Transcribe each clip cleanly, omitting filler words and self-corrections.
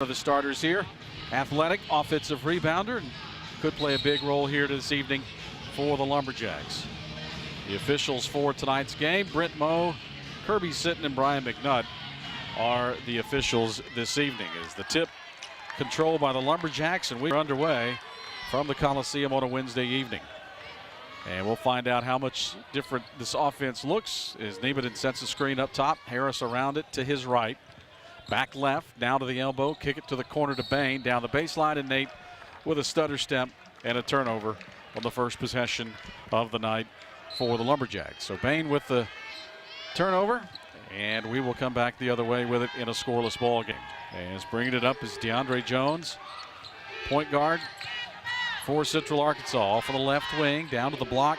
One of the starters here, athletic, offensive rebounder, and could play a big role here this evening for the Lumberjacks. The officials for tonight's game, Brent Moe, Kirby Sitton, and Brian McNutt are the officials this evening. As the tip controlled by the Lumberjacks, and we're underway from the Coliseum on a Wednesday evening. And we'll find out how much different this offense looks as Nieminen sets the screen up top, Harris around it to his right. Back left, down to the elbow, kick it to the corner to Bain, down the baseline, and Nate with a stutter step and a turnover on the first possession of the night for the Lumberjacks. So Bain with the turnover, and we will come back the other way with it in a scoreless ball game. As bringing it up is DeAndre Jones, point guard for Central Arkansas, off on the left wing, down to the block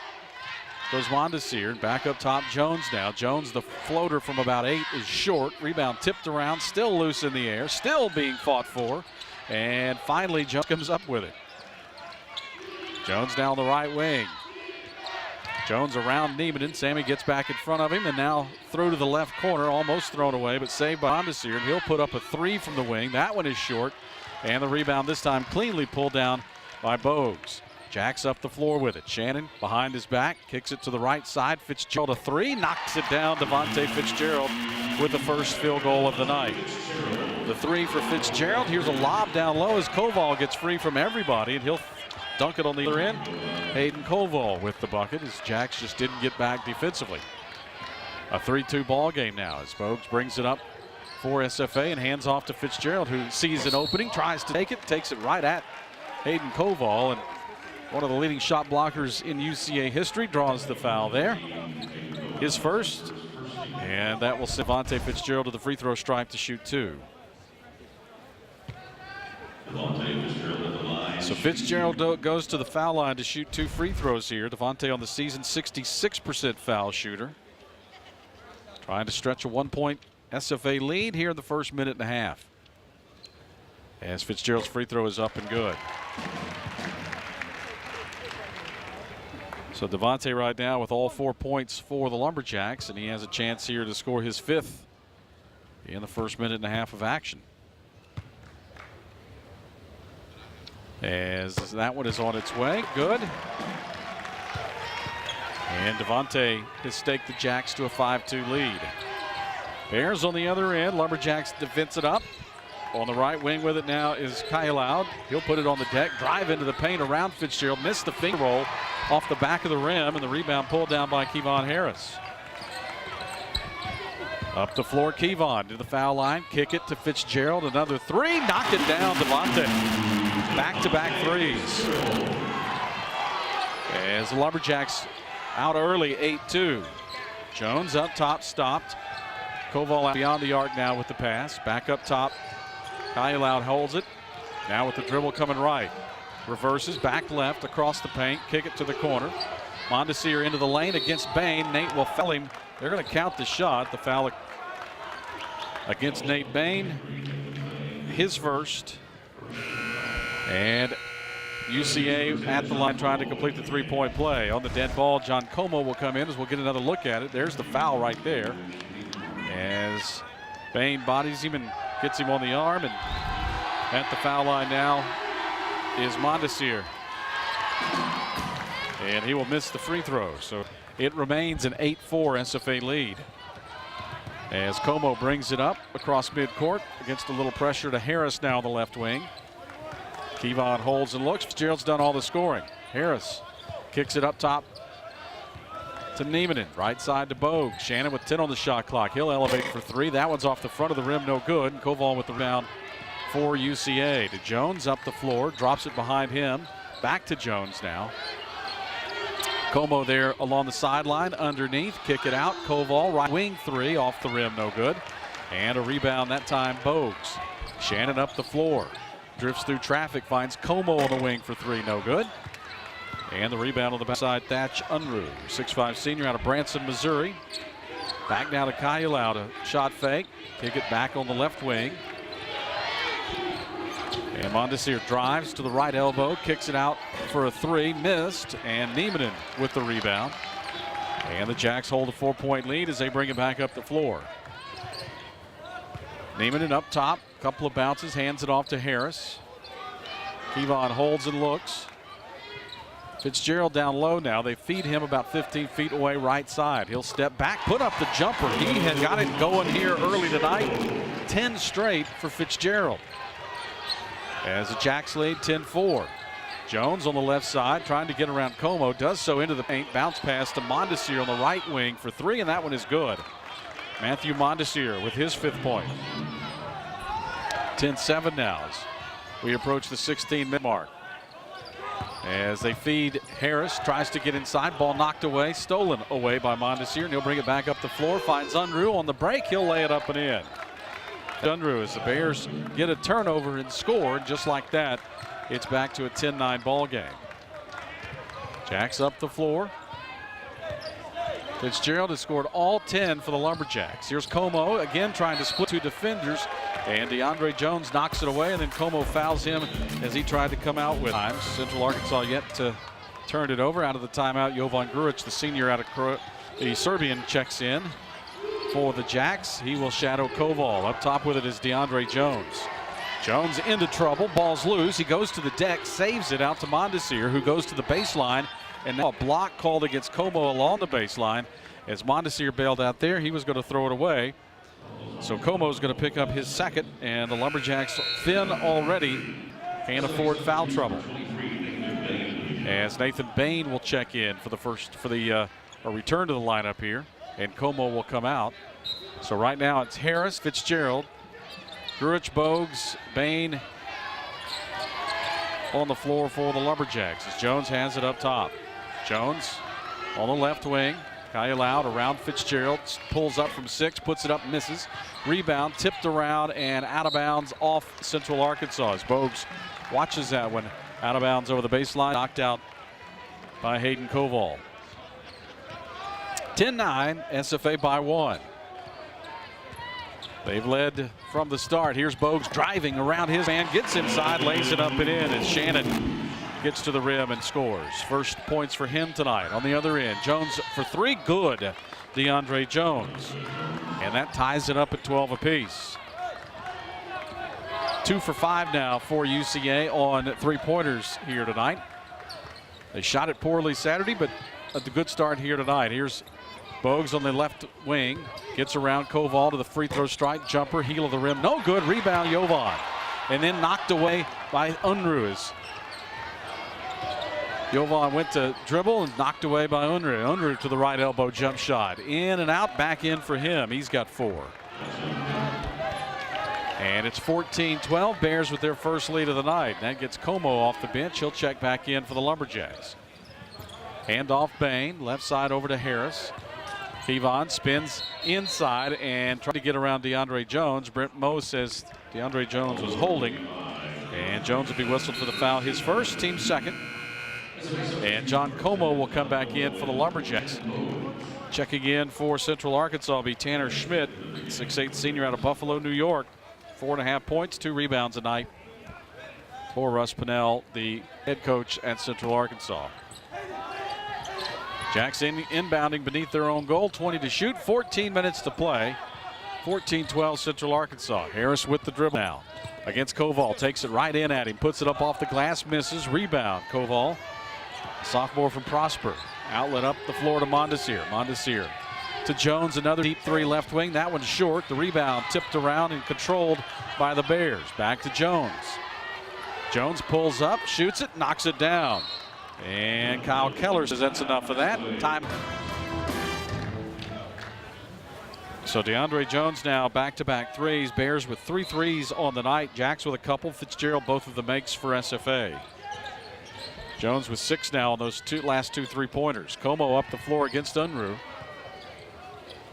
goes Mondesir. Back up top, Jones now. Jones, the floater from about 8, is short. Rebound tipped around, still loose in the air, still being fought for. And finally, Jones comes up with it. Jones down the right wing. Jones around Nieminen. Sammy gets back in front of him, and now through to the left corner, almost thrown away, but saved by Mondesir. And he'll put up a 3 from the wing. That one is short. And the rebound this time cleanly pulled down by Bogues. Jacks up the floor with it. Shannon behind his back, kicks it to the right side. Fitzgerald a 3, knocks it down. Devontae Fitzgerald with the first field goal of the night. The 3 for Fitzgerald. Here's a lob down low as Koval gets free from everybody, and he'll dunk it on the other end. Hayden Koval with the bucket as Jacks just didn't get back defensively. A 3-2 ball game now as Bogues brings it up for SFA and hands off to Fitzgerald, who sees an opening, tries to take it, takes it right at Hayden Koval, and one of the leading shot blockers in UCA history draws the foul there. His first, and that will send Devontae Fitzgerald to the free throw stripe to shoot 2. So Fitzgerald goes to the foul line to shoot 2 free throws here. Devontae on the season, 66% foul shooter. Trying to stretch a 1-point SFA lead here in the first minute and a half. As Fitzgerald's free throw is up and good. So Devontae right now with all 4 points for the Lumberjacks, and he has a chance here to score his 5th in the first minute and a half of action. As that one is on its way, good. And Devontae has staked the Jacks to a 5-2 lead. Bears on the other end, Lumberjacks defense it up. On the right wing with it now is Kyle. He'll put it on the deck, drive into the paint around Fitzgerald, missed the finger roll off the back of the rim, and the rebound pulled down by Kevon Harris. Up the floor, Kevon to the foul line, kick it to Fitzgerald, another 3, knock it down, Devontae. Back-to-back threes. As the Lumberjacks out early, 8-2. Jones up top, stopped. Koval out beyond the arc now with the pass. Back up top. Kyle holds it. Now with the dribble coming right. Reverses, back left, across the paint, kick it to the corner. Mondesir into the lane against Bain. Nate will foul him. They're going to count the shot. The foul against Nate Bain. His first. And UCA at the line trying to complete the 3-point play. On the dead ball, John Como will come in as we'll get another look at it. There's the foul right there. As Bain bodies him and gets him on the arm, and at the foul line now is Mondesir. And he will miss the free throw. So it remains an 8-4 SFA lead. As Como brings it up across midcourt against a little pressure to Harris now on the left wing. Kevon holds and looks. Fitzgerald's done all the scoring. Harris kicks it up top to Nieminen. Right side to Bogue. Shannon with 10 on the shot clock. He'll elevate for 3. That one's off the front of the rim, no good. And Koval with the rebound for UCA. To Jones up the floor, drops it behind him. Back to Jones now. Como there along the sideline, underneath, kick it out. Koval, right wing 3, off the rim, no good. And a rebound that time, Bogues. Shannon up the floor, drifts through traffic, finds Como on the wing for 3, no good. And the rebound on the backside, Thatch Unruh, 6'5" senior out of Branson, Missouri. Back now to Kyle out, a shot fake, kick it back on the left wing. And Mondesir drives to the right elbow, kicks it out for a 3, missed, and Nieminen with the rebound. And the Jacks hold a 4-point lead as they bring it back up the floor. Nieminen up top, Couple of bounces, hands it off to Harris. Kevon holds and looks. Fitzgerald down low now. They feed him about 15 feet away right side. He'll step back, put up the jumper. He had got it going here early tonight. 10 straight for Fitzgerald. As the Jacks lead 10-4. Jones on the left side trying to get around Como. Does so into the paint. Bounce pass to Mondesir on the right wing for three, and that one is good. Matthew Mondesir with his 5th point. 10-7 now as we approach the 16-minute mark. As they feed Harris, tries to get inside. Ball knocked away, stolen away by Mondesir, and he'll bring it back up the floor. Finds Unruh on the break. He'll lay it up and in. Unruh as the Bears get a turnover and score. Just like that, it's back to a 10-9 ball game. Jacks up the floor. Fitzgerald has scored all 10 for the Lumberjacks. Here's Como again trying to split 2 defenders, and DeAndre Jones knocks it away, and then Como fouls him as he tried to come out with times. Central Arkansas yet to turn it over. Out of the timeout, Jovan Grujic, the senior out of the Serbian, checks in for the Jacks. He will shadow Koval. Up top with it is DeAndre Jones. Jones into trouble, ball's loose. He goes to the deck, saves it out to Mondesir, who goes to the baseline. And now a block called against Como along the baseline. As Mondesir bailed out there, he was going to throw it away. So Como's going to pick up his 2nd, and the Lumberjacks thin already, can't afford foul trouble. As Nathan Bain will check in for the return to the lineup here, and Como will come out. So right now it's Harris, Fitzgerald, Grujic, Bogues, Bain on the floor for the Lumberjacks as Jones has it up top. Jones on the left wing. Kyle Loud around Fitzgerald. Pulls up from 6, puts it up, misses. Rebound, tipped around and out of bounds off Central Arkansas. As Bogues watches that one out of bounds over the baseline. Knocked out by Hayden Koval. 10-9, SFA by 1. They've led from the start. Here's Bogues driving around his man, gets inside, lays it up and in as Shannon gets to the rim and scores. First points for him tonight. On the other end, Jones for 3, good. DeAndre Jones. And that ties it up at 12 apiece. 2 for 5 now for UCA on 3-pointers here tonight. They shot it poorly Saturday, but a good start here tonight. Here's Bogues on the left wing. Gets around Koval to the free throw strike. Jumper, heel of the rim. No good. Rebound, Jovan. And then knocked away by Unruh. Jovan went to dribble and knocked away by Unruh. Unruh to the right elbow jump shot. In and out, back in for him. He's got 4. And it's 14-12. Bears with their first lead of the night. That gets Como off the bench. He'll check back in for the Lumberjacks. Hand off Bain. Left side over to Harris. Kevon spins inside and trying to get around DeAndre Jones. Brent Moe says DeAndre Jones was holding. And Jones will be whistled for the foul. His first, team 2nd. And John Como will come back in for the Lumberjacks. Checking in for Central Arkansas will be Tanner Schmidt, 6'8" senior out of Buffalo, New York. 4.5 points, 2 rebounds a night for Russ Pennell, the head coach at Central Arkansas. Jacks inbounding beneath their own goal, 20 to shoot, 14 minutes to play. 14-12 Central Arkansas. Harris with the dribble now against Koval, takes it right in at him, puts it up off the glass, misses, rebound. Koval, sophomore from Prosper. Outlet up the floor to Mondesir. Mondesir to Jones, another deep 3 left wing. That one's short. The rebound tipped around and controlled by the Bears. Back to Jones. Jones pulls up, shoots it, knocks it down. And Kyle Keller says that's enough of that. Time. So DeAndre Jones now back-to-back threes. Bears with 3 threes on the night. Jacks with a couple. Fitzgerald, both of the makes for SFA. Jones with 6 now on those last 2 3-pointers. Como up the floor against Unruh.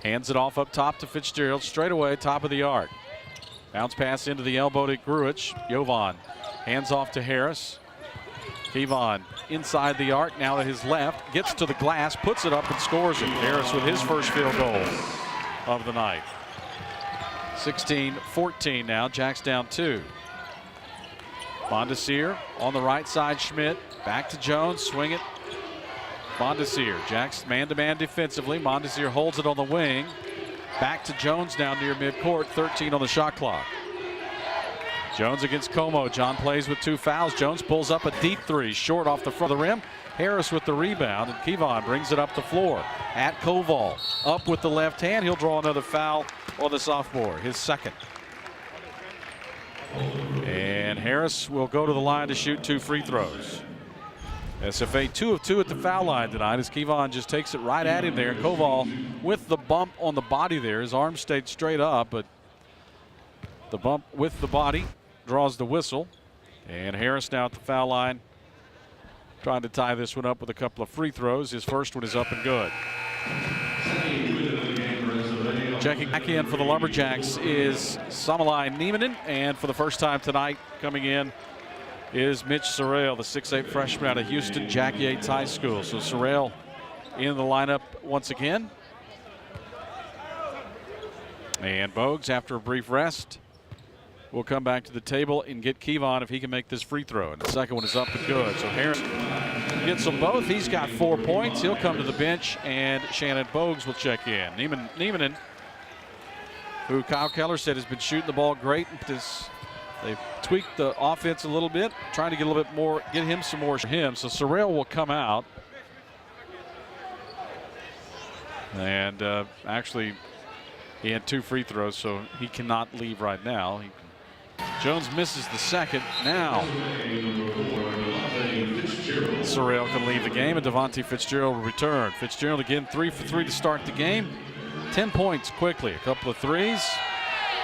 Hands it off up top to Fitzgerald. Straight away, top of the arc. Bounce pass into the elbow to Grujic. Jovan hands off to Harris. Kevon inside the arc, now to his left. Gets to the glass, puts it up and scores it. Harris with his first field goal of the night. 16-14 now. Jacks down 2. Mondesir on the right side. Schmidt back to Jones. Swing it. Mondesir. Jacks man-to-man defensively. Mondesir holds it on the wing. Back to Jones now near midcourt. 13 on the shot clock. Jones against Como. John plays with 2 fouls. Jones pulls up a deep 3, short off the front of the rim. Harris with the rebound, and Kevon brings it up the floor at Koval. Up with the left hand. He'll draw another foul on the sophomore, his second. And Harris will go to the line to shoot 2 free throws. SFA 2 of 2 at the foul line tonight as Kevon just takes it right at him there. Koval with the bump on the body there. His arm stayed straight up, but the bump with the body draws the whistle. And Harris now at the foul line trying to tie this one up with a couple of free throws. His first one is up and good. Checking back in for the Lumberjacks is Samalai Niemanen, and for the first time tonight coming in is Mitch Sorrell, the 6'8 freshman out of Houston, Jack Yates High School. So Sorrell in the lineup once again. And Bogues, after a brief rest, will come back to the table and get Kevon if he can make this free throw. And the second one is up and good. So Harris gets them both. He's got 4 points. He'll come to the bench, and Shannon Bogues will check in. Niemanen, who Kyle Keller said has been shooting the ball great. They've tweaked the offense a little bit, trying to get a little bit more, get him some more for him. So Sorrell will come out. And actually, he had 2 free throws, so he cannot leave right now. Jones misses the second. Now Sorrell can leave the game, and Devontae Fitzgerald will return. Fitzgerald again 3 for 3 to start the game. 10 points quickly. A couple of threes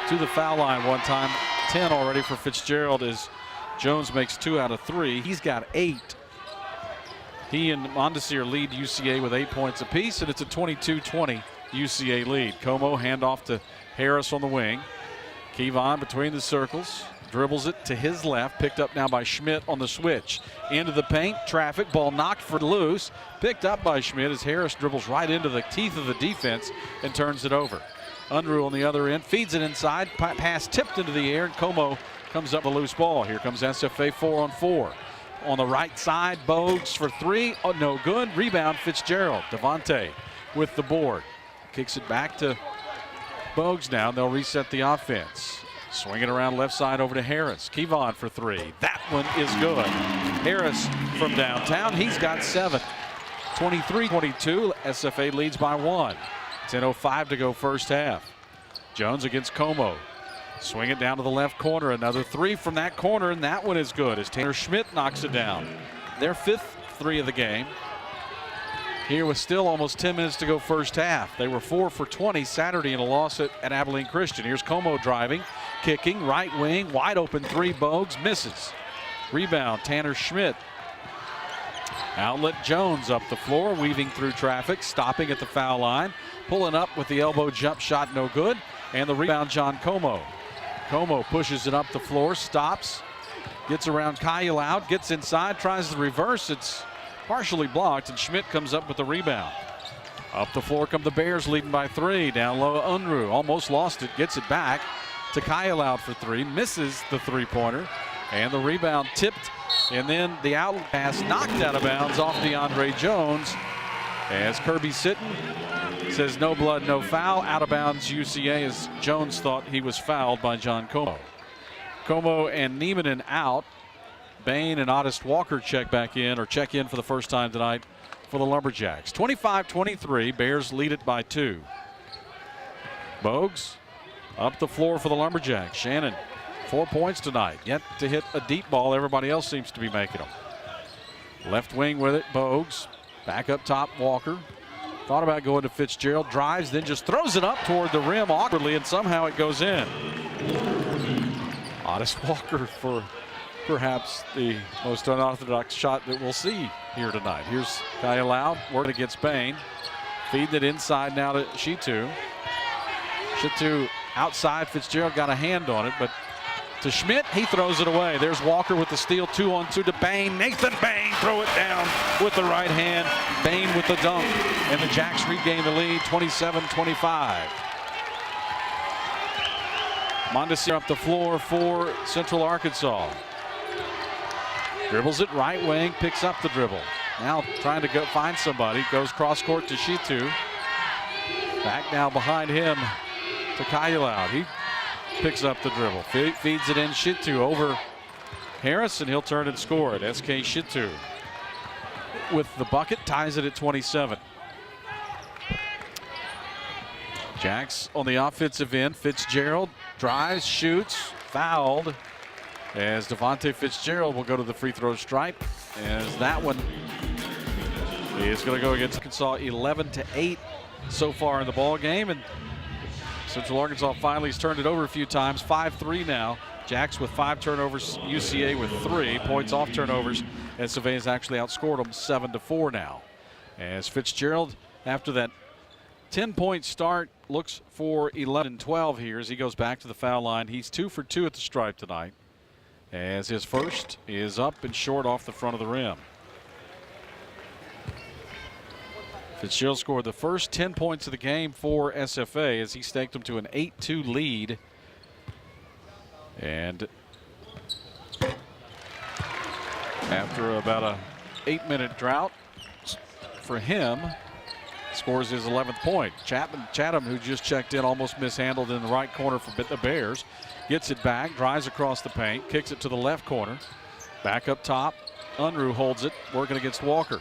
to the foul line one time. 10 already for Fitzgerald as Jones makes 2 out of 3. He's got 8. He and Mondesir lead UCA with 8 points apiece, and it's a 22-20 UCA lead. Como handoff to Harris on the wing. Kevon between the circles, dribbles it to his left, picked up now by Schmidt on the switch. Into the paint, traffic, ball knocked for loose, picked up by Schmidt as Harris dribbles right into the teeth of the defense and turns it over. Unruh on the other end, feeds it inside, pass tipped into the air, and Como comes up with a loose ball. Here comes SFA 4-on-4. On the right side, Bogues for 3, oh, no good. Rebound, Fitzgerald. Devontae with the board. Kicks it back to Bogues now. They'll reset the offense. Swing it around left side over to Harris. Kevon for 3. That one is good. Harris from downtown. He's got 7. 23-22. SFA leads by 1. 10:05 to go first half. Jones against Como. Swing it down to the left corner. Another 3 from that corner, and that one is good as Tanner Schmidt knocks it down. Their 5th 3 of the game. Here with still almost 10 minutes to go first half. They were 4 for 20 Saturday in a loss at Abilene Christian. Here's Como driving, kicking, right wing, wide open 3, Bogues, misses. Rebound, Tanner Schmidt. Outlet Jones up the floor, weaving through traffic, stopping at the foul line, pulling up with the elbow jump shot, no good. And the rebound, John Como. Como pushes it up the floor, stops, gets around Kyle out, gets inside, tries the reverse. It's partially blocked, and Schmidt comes up with the rebound. Up the floor come the Bears, leading by 3. Down low, Unruh almost lost it, gets it back to Kyle out for 3, misses the 3-pointer, and the rebound tipped, and then the outlet pass knocked out of bounds off DeAndre Jones as Kirby Sitton says no blood, no foul. Out of bounds UCA as Jones thought he was fouled by John Como. Como and Niemanen out. Bain and Otis Walker check in for the first time tonight for the Lumberjacks. 25-23, Bears lead it by 2. Bogues up the floor for the Lumberjacks. Shannon, 4 points tonight, yet to hit a deep ball. Everybody else seems to be making them. Left wing with it, Bogues. Back up top, Walker. Thought about going to Fitzgerald, drives, then just throws it up toward the rim awkwardly, and somehow it goes in. Otis Walker for perhaps the most unorthodox shot that we'll see here tonight. Here's Kyle out, working against Bain. Feeding it inside now to Shitu. Shitu outside, Fitzgerald got a hand on it, but to Schmidt, he throws it away. There's Walker with the steal, 2-on-2 to Bain. Nathan Bain throw it down with the right hand. Bain with the dunk, and the Jacks regain the lead, 27-25. Mondesir up the floor for Central Arkansas. Dribbles it right wing, picks up the dribble. Now trying to go find somebody, goes cross court to Shitu. Back now behind him to Kyle out. He picks up the dribble. Feeds it in. Shittu over Harris, and he'll turn and score it. SK Shittu with the bucket, ties it at 27. Jacks on the offensive end. Fitzgerald drives, shoots, fouled. As Devontae Fitzgerald will go to the free throw stripe. As that one is going to go against Arkansas 11-8 so far in the ball game. And Central Arkansas finally has turned it over a few times. 5-3 now. Jacks with 5 turnovers. UCA with 3 points off turnovers. And Survey has actually outscored them 7-4 now. As Fitzgerald, after that 10-point start, looks for 11-12 here as he goes back to the foul line. He's 2 for 2 at the stripe tonight, as his first is up and short off the front of the rim. Fitzgerald scored the first 10 points of the game for SFA as he staked them to an 8-2 lead. And after about a 8-minute drought for him, scores his 11th point. Chatham, who just checked in, almost mishandled in the right corner for the Bears. Gets it back, drives across the paint, kicks it to the left corner. Back up top, Unruh holds it, working against Walker.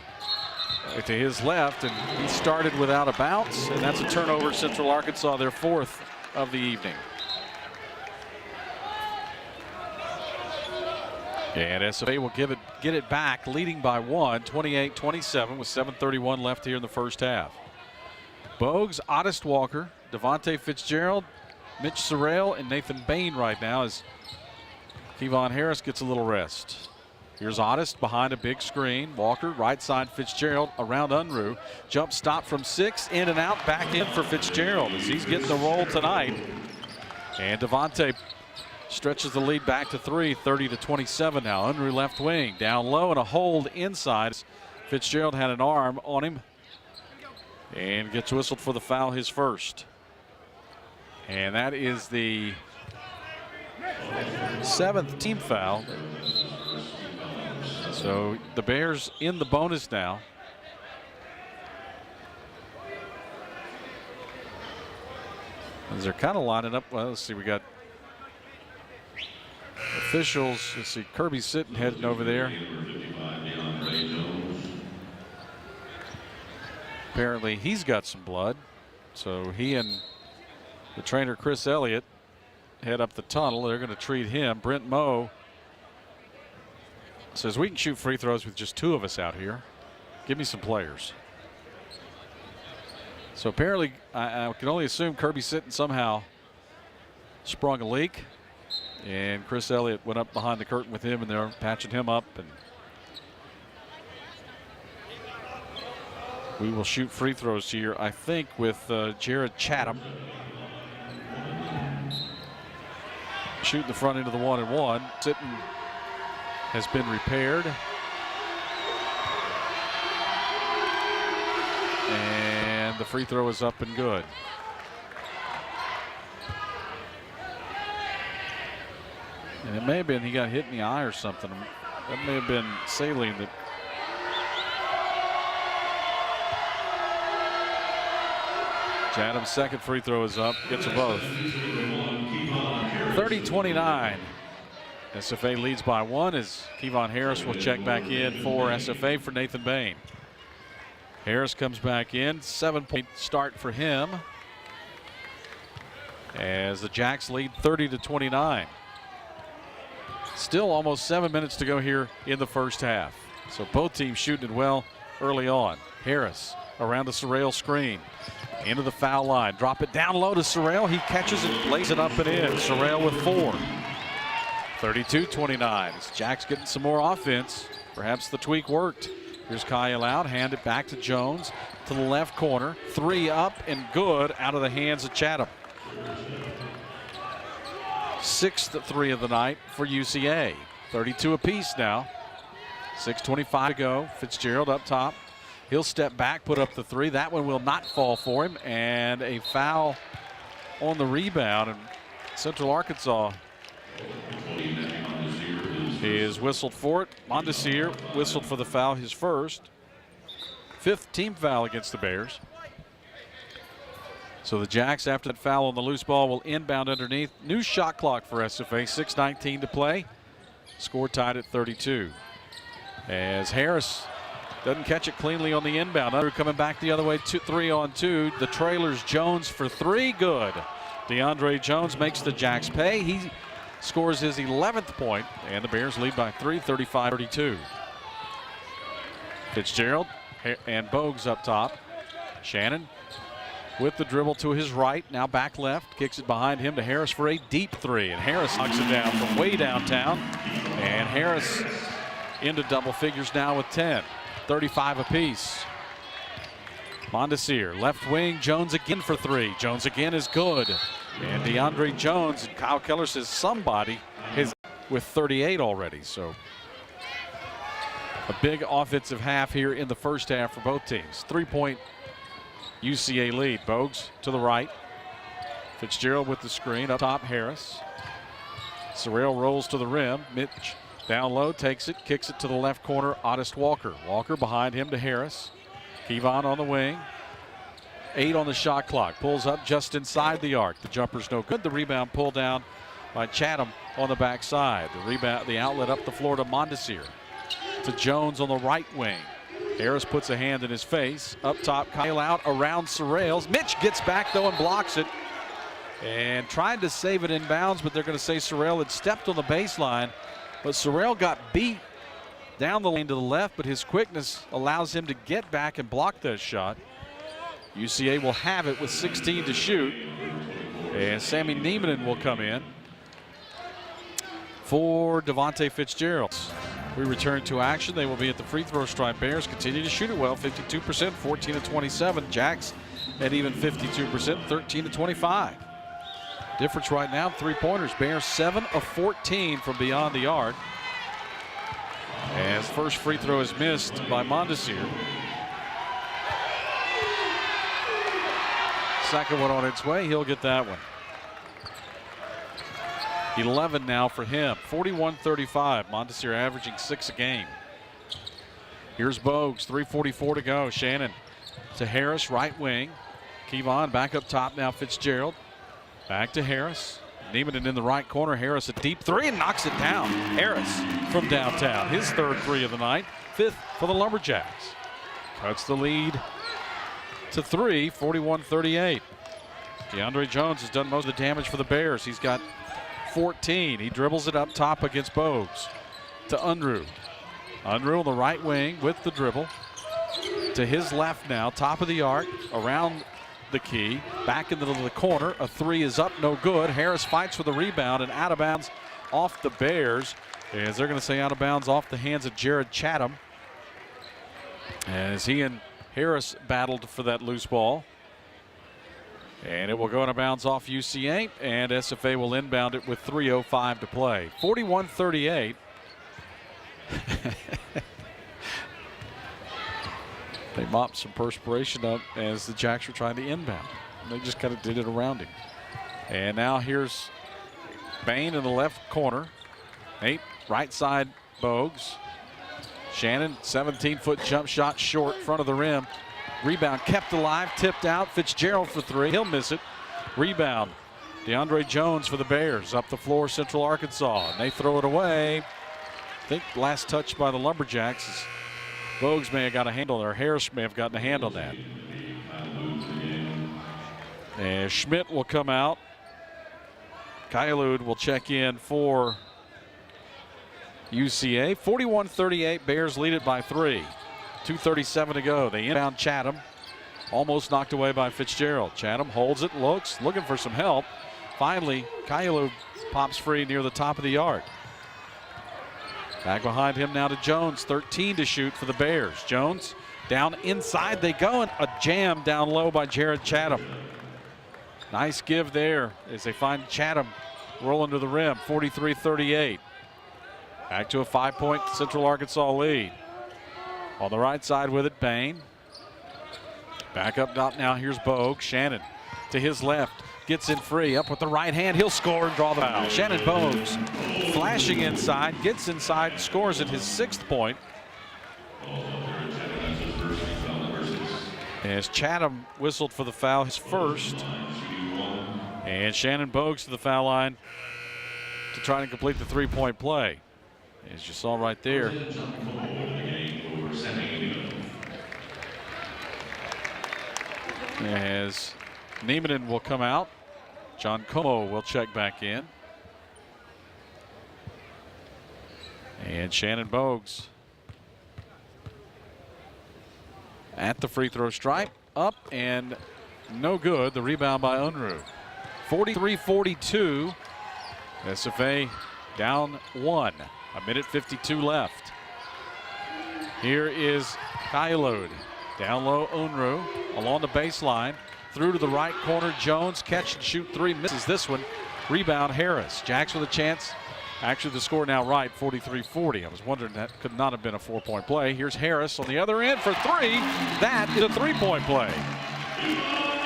To his left, and he started without a bounce, and that's a turnover. Central Arkansas, their 4th of the evening. And SFA will get it back, leading by 1, 28-27, with 7:31 left here in the first half. Bogues, Ottist Walker, Devontae Fitzgerald, Mitch Sorrell, and Nathan Bain right now as Kevon Harris gets a little rest. Here's Ottist behind a big screen. Walker, right side Fitzgerald, around Unruh. Jump stop from 6, in and out, back in for Fitzgerald as he's getting the roll tonight. And Devontae stretches the lead back to 3, 30-27 now. Unruh left wing, down low, and a hold inside. Fitzgerald had an arm on him and gets whistled for the foul, his first. And that is the 7th team foul. So the Bears in the bonus now. As they're kind of lining up. Well, let's see, we got officials. Let's see, Kirby Sitton heading over there. Apparently he's got some blood. So he and the trainer Chris Elliott head up the tunnel. They're going to treat him. Brent Moe says we can shoot free throws with just 2 of us out here. Give me some players. So apparently I can only assume Kirby Sitton somehow sprung a leak, and Chris Elliott went up behind the curtain with him, and they're patching him up. And we will shoot free throws here, I think, with Jared Chatham shooting the front end of the 1-and-1. Sitton has been repaired. And the free throw is up and good. And it may have been he got hit in the eye or something. That may have been saline that. Chatham's second free throw is up, gets them both. 30-29. SFA leads by 1 as Kevon Harris will check back in for SFA for Nathan Bain. Harris comes back in, 7-point start for him as the Jacks lead 30-29. Still almost 7 minutes to go here in the first half. So both teams shooting it well early on. Harris around the Sorrell screen, into the foul line, drop it down low to Sorrell. He catches it, lays it up and in. Sorrell with 4. 32-29. As Jacks getting some more offense. Perhaps the tweak worked. Here's Kyle out, hand it back to Jones to the left corner. 3 up and good out of the hands of Chatham. 6th 3 of the night for UCA. 32 apiece now. 6:25 to go. Fitzgerald up top. He'll step back, put up the 3. That one will not fall for him. And a foul on the rebound. And Central Arkansas is whistled for it. Mondesir whistled for the foul, his first. 5th team foul against the Bears. So the Jacks, after that foul on the loose ball, will inbound underneath. New shot clock for SFA, 6:19 to play. Score tied at 32. As Harris doesn't catch it cleanly on the inbound. Andrew coming back the other way, 3-on-2. The trailers Jones for three, good. DeAndre Jones makes the Jacks pay. He scores his 11th point, and the Bears lead by 3, 35-32. Fitzgerald and Bogues up top. Shannon with the dribble to his right, now back left, kicks it behind him to Harris for a deep three, and Harris knocks it down from way downtown, and Harris into double figures now with 10, 35 apiece. Mondesir, left wing, Jones again for three. Jones again is good, and DeAndre Jones, and Kyle Keller says somebody is with 38 already, so a big offensive half here in the first half for both teams. 3-point UCA lead. Bogues to the right. Fitzgerald with the screen. Up top, Harris. Sorrell rolls to the rim. Mitch down low, takes it, kicks it to the left corner. Otis Walker. Walker behind him to Harris. Kevon on the wing. 8 on the shot clock. Pulls up just inside the arc. The jumper's no good. The rebound pulled down by Chatham on the backside. The rebound, the outlet up the floor to Mondesir. To Jones on the right wing. Harris puts a hand in his face. Up top, Kyle out around Sorrells. Mitch gets back though and blocks it. And tried to save it in bounds, but they're going to say Sorrell had stepped on the baseline. But Sorrell got beat down the lane to the left, but his quickness allows him to get back and block that shot. UCA will have it with 16 to shoot. And Sammy Niemanen will come in for Devontae Fitzgerald. We return to action. They will be at the free throw stripe. Bears continue to shoot it well, 52%, 14-27. Jacks at even 52%, 13-25. Difference right now, 3-pointers. Bears 7 of 14 from beyond the arc. As first free throw is missed by Mondesir. Second one on its way. He'll get that one. 11 now for him. 41-35. Mondesir averaging 6 a game. Here's Bogues. 3:44 to go. Shannon to Harris, right wing. Kevon back up top now. Fitzgerald. Back to Harris. Niemanen in the right corner. Harris a deep three and knocks it down. Harris from downtown. His third three of the night. 5th for the Lumberjacks. Cuts the lead to 3. 41-38. DeAndre Jones has done most of the damage for the Bears. He's got 14. He dribbles it up top against Bogues. To Unruh. Unruh on the right wing with the dribble. To his left now, top of the arc, around the key, back into the corner. A three is up, no good. Harris fights for the rebound and out of bounds off the Bears. As they're going to say out of bounds off the hands of Jared Chatham. As he and Harris battled for that loose ball. And it will go out of bounds off UCA, and SFA will inbound it with 3:05 to play. 41-38. They mopped some perspiration up as the Jacks were trying to inbound. They just kind of did it around him. And now here's Bain in the left corner. Nate, right side, Bogues. Shannon, 17-foot jump shot short, front of the rim. Rebound kept alive, tipped out. Fitzgerald for three. He'll miss it. Rebound. DeAndre Jones for the Bears. Up the floor, Central Arkansas. And they throw it away. I think last touch by the Lumberjacks. Bogues may have got a handle, or Harris may have gotten a hand on that. And Schmidt will come out. Kylud will check in for UCA. 41-38. Bears lead it by 3. 2:37 to go. They inbound Chatham. Almost knocked away by Fitzgerald. Chatham holds it, looking for some help. Finally, Kylud pops free near the top of the arc. Back behind him now to Jones. 13 to shoot for the Bears. Jones down inside they go, and a jam down low by Jared Chatham. Nice give there as they find Chatham rolling to the rim. 43-38. Back to a 5-point Central Arkansas lead. On the right side with it, Bain. Back up top now, here's Bogue. Shannon to his left, gets in free, up with the right hand. He'll score and draw the foul. Shannon Bogues flashing inside, gets inside, scores at his 6th point. As Chatham whistled for the foul, his first. And Shannon Bogues to the foul line to try to complete the three-point play. As you saw right there. As Niemanen will come out, John Como will check back in. And Shannon Bogues at the free throw stripe, up and no good. The rebound by Unruh. 43-42. SFA down 1. 1:52 left. Here is Kylode. Down low, Unruh along the baseline. Through to the right corner, Jones. Catch and shoot three. Misses this one. Rebound, Harris. Jacks with a chance. Actually, the score now right, 43-40. I was wondering, that could not have been a 4-point play. Here's Harris on the other end for three. That is a 3-point play.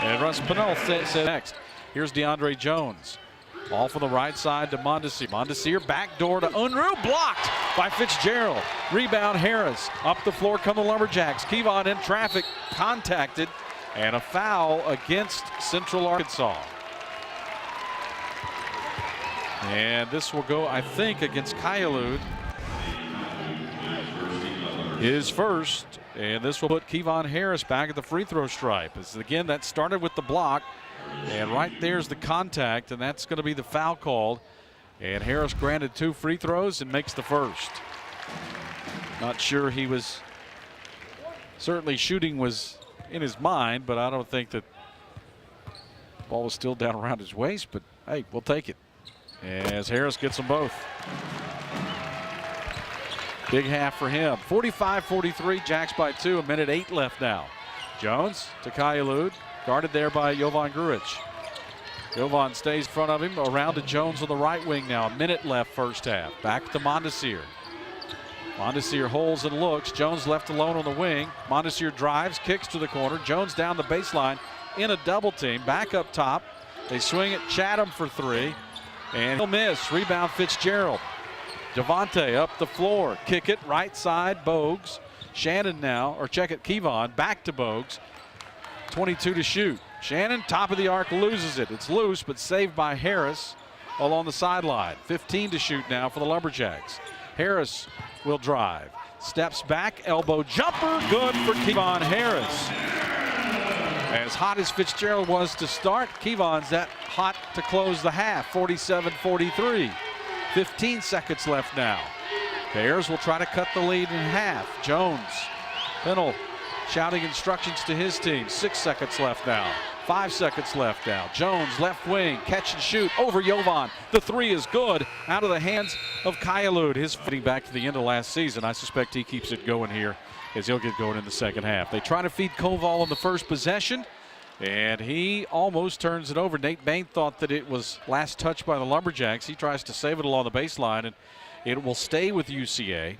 And Russ Pennell said next. Here's DeAndre Jones. Off on the right side to Mondesir. Mondesir backdoor to Unruh. Blocked by Fitzgerald. Rebound, Harris. Up the floor come the Lumberjacks. Kevon in traffic. Contacted. And a foul against Central Arkansas. And this will go, I think, against Kylode. His first. And this will put Kevon Harris back at the free throw stripe. As again, that started with the block. And right there's the contact, and that's going to be the foul called. And Harris granted 2 free throws and makes the first. Not sure he was, certainly shooting was in his mind, but I don't think that the ball was still down around his waist, but hey, we'll take it. As Harris gets them both. Big half for him. 45-43, Jacks by 2, 1:08 left now. Jones to Kylode. Guarded there by Jovan Grujic. Jovan stays in front of him. Around to Jones on the right wing now. 1 minute left first half. Back to Mondesir. Mondesir holds and looks. Jones left alone on the wing. Mondesir drives, kicks to the corner. Jones down the baseline in a double team. Back up top. They swing it. Chatham for 3. And he'll miss. Rebound Fitzgerald. Devontae up the floor. Kick it right side. Bogues. Shannon now, or check it. Kevon back to Bogues. 22 to shoot. Shannon, top of the arc, loses it. It's loose, but saved by Harris along the sideline. 15 to shoot now for the Lumberjacks. Harris will drive. Steps back, elbow jumper, good for Kevon Harris. As hot as Fitzgerald was to start, Kevon's that hot to close the half. 47-43. 15 seconds left now. Bears will try to cut the lead in half. Jones, Pennell shouting instructions to his team. 6 seconds left now. 5 seconds left now. Jones, left wing, catch and shoot over Jovan. The 3 is good, out of the hands of Kylode. His fitting back to the end of last season. I suspect he keeps it going here as he'll get going in the second half. They try to feed Koval on the first possession, and he almost turns it over. Nate Bain thought that it was last touch by the Lumberjacks. He tries to save it along the baseline, and it will stay with UCA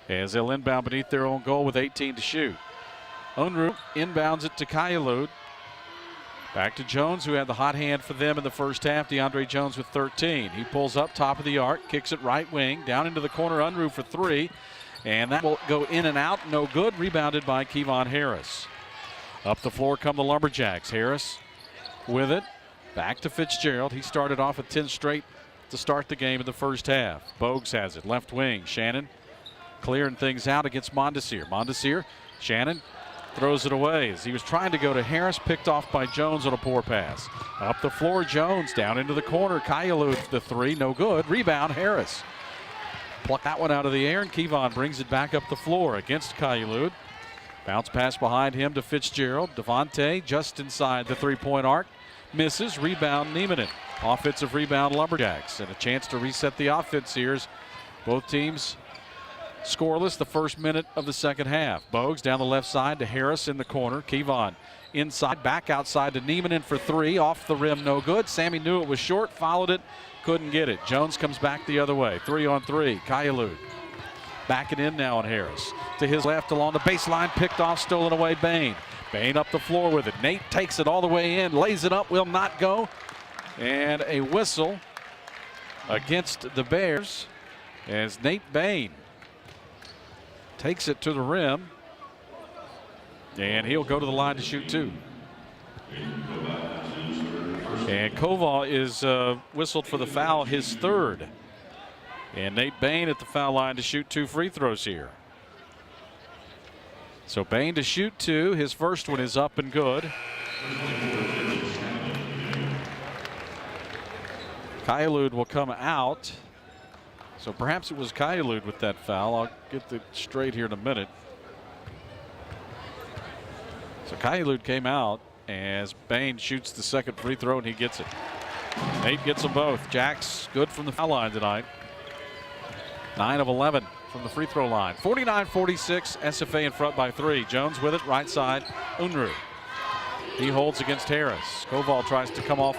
as they'll inbound beneath their own goal with 18 to shoot. Unruh inbounds it to Kylode. Back to Jones, who had the hot hand for them in the first half. DeAndre Jones with 13. He pulls up top of the arc, kicks it right wing, down into the corner. Unruh for 3. And that will go in and out. No good. Rebounded by Kevon Harris. Up the floor come the Lumberjacks. Harris with it. Back to Fitzgerald. He started off with 10 straight to start the game in the first half. Bogues has it. Left wing. Shannon clearing things out against Mondesir. Mondesir. Shannon throws it away as he was trying to go to Harris, picked off by Jones on a poor pass. Up the floor, Jones down into the corner. Kylode the 3, no good. Rebound, Harris. Pluck that one out of the air, and Kevon brings it back up the floor against Kylode. Bounce pass behind him to Fitzgerald. Devontae just inside the 3-point arc. Misses. Rebound, Niemanen. Offensive rebound, Lumberjacks. And a chance to reset the offense here as both teams scoreless the first minute of the second half. Bogues down the left side to Harris in the corner. Kevon inside, back outside to Niemanen for 3. Off the rim, no good. Sammy knew it was short, followed it, couldn't get it. Jones comes back the other way. 3-on-3. Kylode backing in now on Harris. To his left along the baseline, picked off, stolen away Bain. Bain up the floor with it. Nate takes it all the way in, lays it up, will not go. And a whistle against the Bears as Nate Bain takes it to the rim. And he'll go to the line to shoot 2. And Koval is whistled for the foul, his 3rd. And Nate Bain at the foul line to shoot 2 free throws here. So Bain to shoot 2. His first one is up and good. Kaialud will come out. So perhaps it was Kaialud with that foul. I'll get it straight here in a minute. So Kaialud came out as Bain shoots the 2nd free throw, and he gets it. Nate gets them both. Jack's good from the foul line tonight. 9 of 11 from the free throw line. 49-46, SFA in front by 3. Jones with it, right side, Unruh. He holds against Harris. Koval tries to come off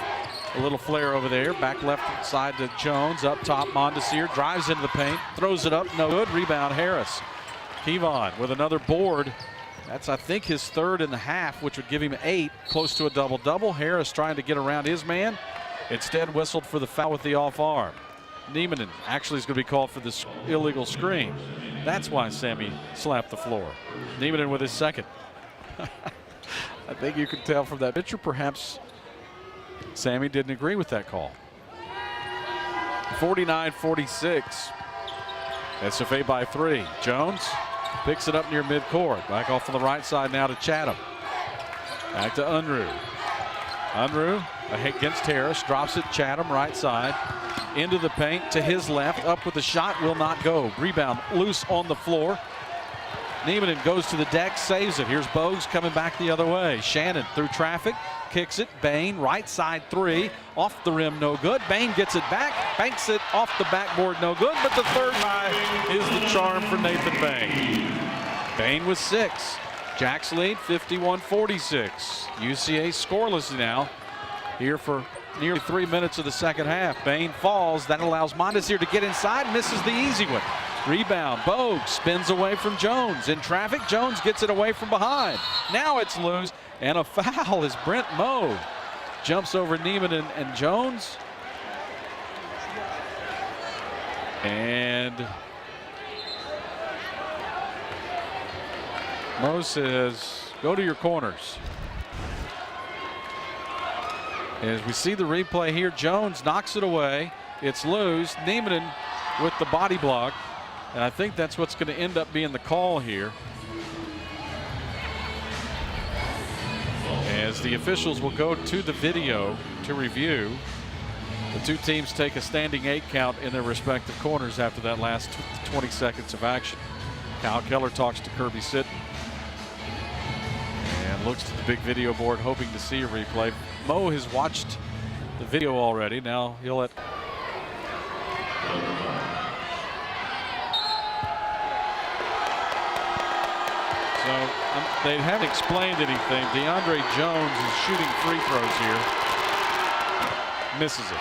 a little flare over there. Back left side to Jones. Up top, Mondesir drives into the paint, throws it up, no good. Rebound, Harris. Kevon with another board. That's, I think, his 3rd in the half, which would give him 8, close to a double-double. Harris trying to get around his man. Instead, whistled for the foul with the off arm. Niemanen actually is going to be called for this illegal screen. That's why Sammy slapped the floor. Niemanen with his 2nd. I think you can tell from that picture, perhaps Sammy didn't agree with that call. 49-46. SFA by 3. Jones picks it up near midcourt. Back off on the right side now to Chatham. Back to Unruh. Unruh against Harris. Drops it. Chatham right side. Into the paint to his left. Up with the shot. Will not go. Rebound loose on the floor. Niemanen goes to the deck. Saves it. Here's Bogues coming back the other way. Shannon through traffic. Kicks it. Bain right side 3. Off the rim. No good. Bain gets it back. Banks it off the backboard. No good. But the 3rd tie is the charm for Nathan Bain. Bain with 6. Jack's lead 51-46. UCA scoreless now here for nearly 3 minutes of the 2nd half. Bain falls. That allows Mondesir to get inside. Misses the easy one. Rebound. Bogues spins away from Jones. In traffic. Jones gets it away from behind. Now it's loose. And a foul as Brent Moe jumps over Niemanen and Jones. And Moe says, go to your corners. As we see the replay here, Jones knocks it away. It's loose. Niemanen with the body block. And I think that's what's going to end up being the call here. As the officials will go to the video to review. The 2 teams take a standing 8 count in their respective corners after that last 20 seconds of action. Kyle Keller talks to Kirby Sitton and looks to the big video board hoping to see a replay. Moe has watched the video already. Now he'll let they haven't explained anything. DeAndre Jones is shooting free throws here. Misses it.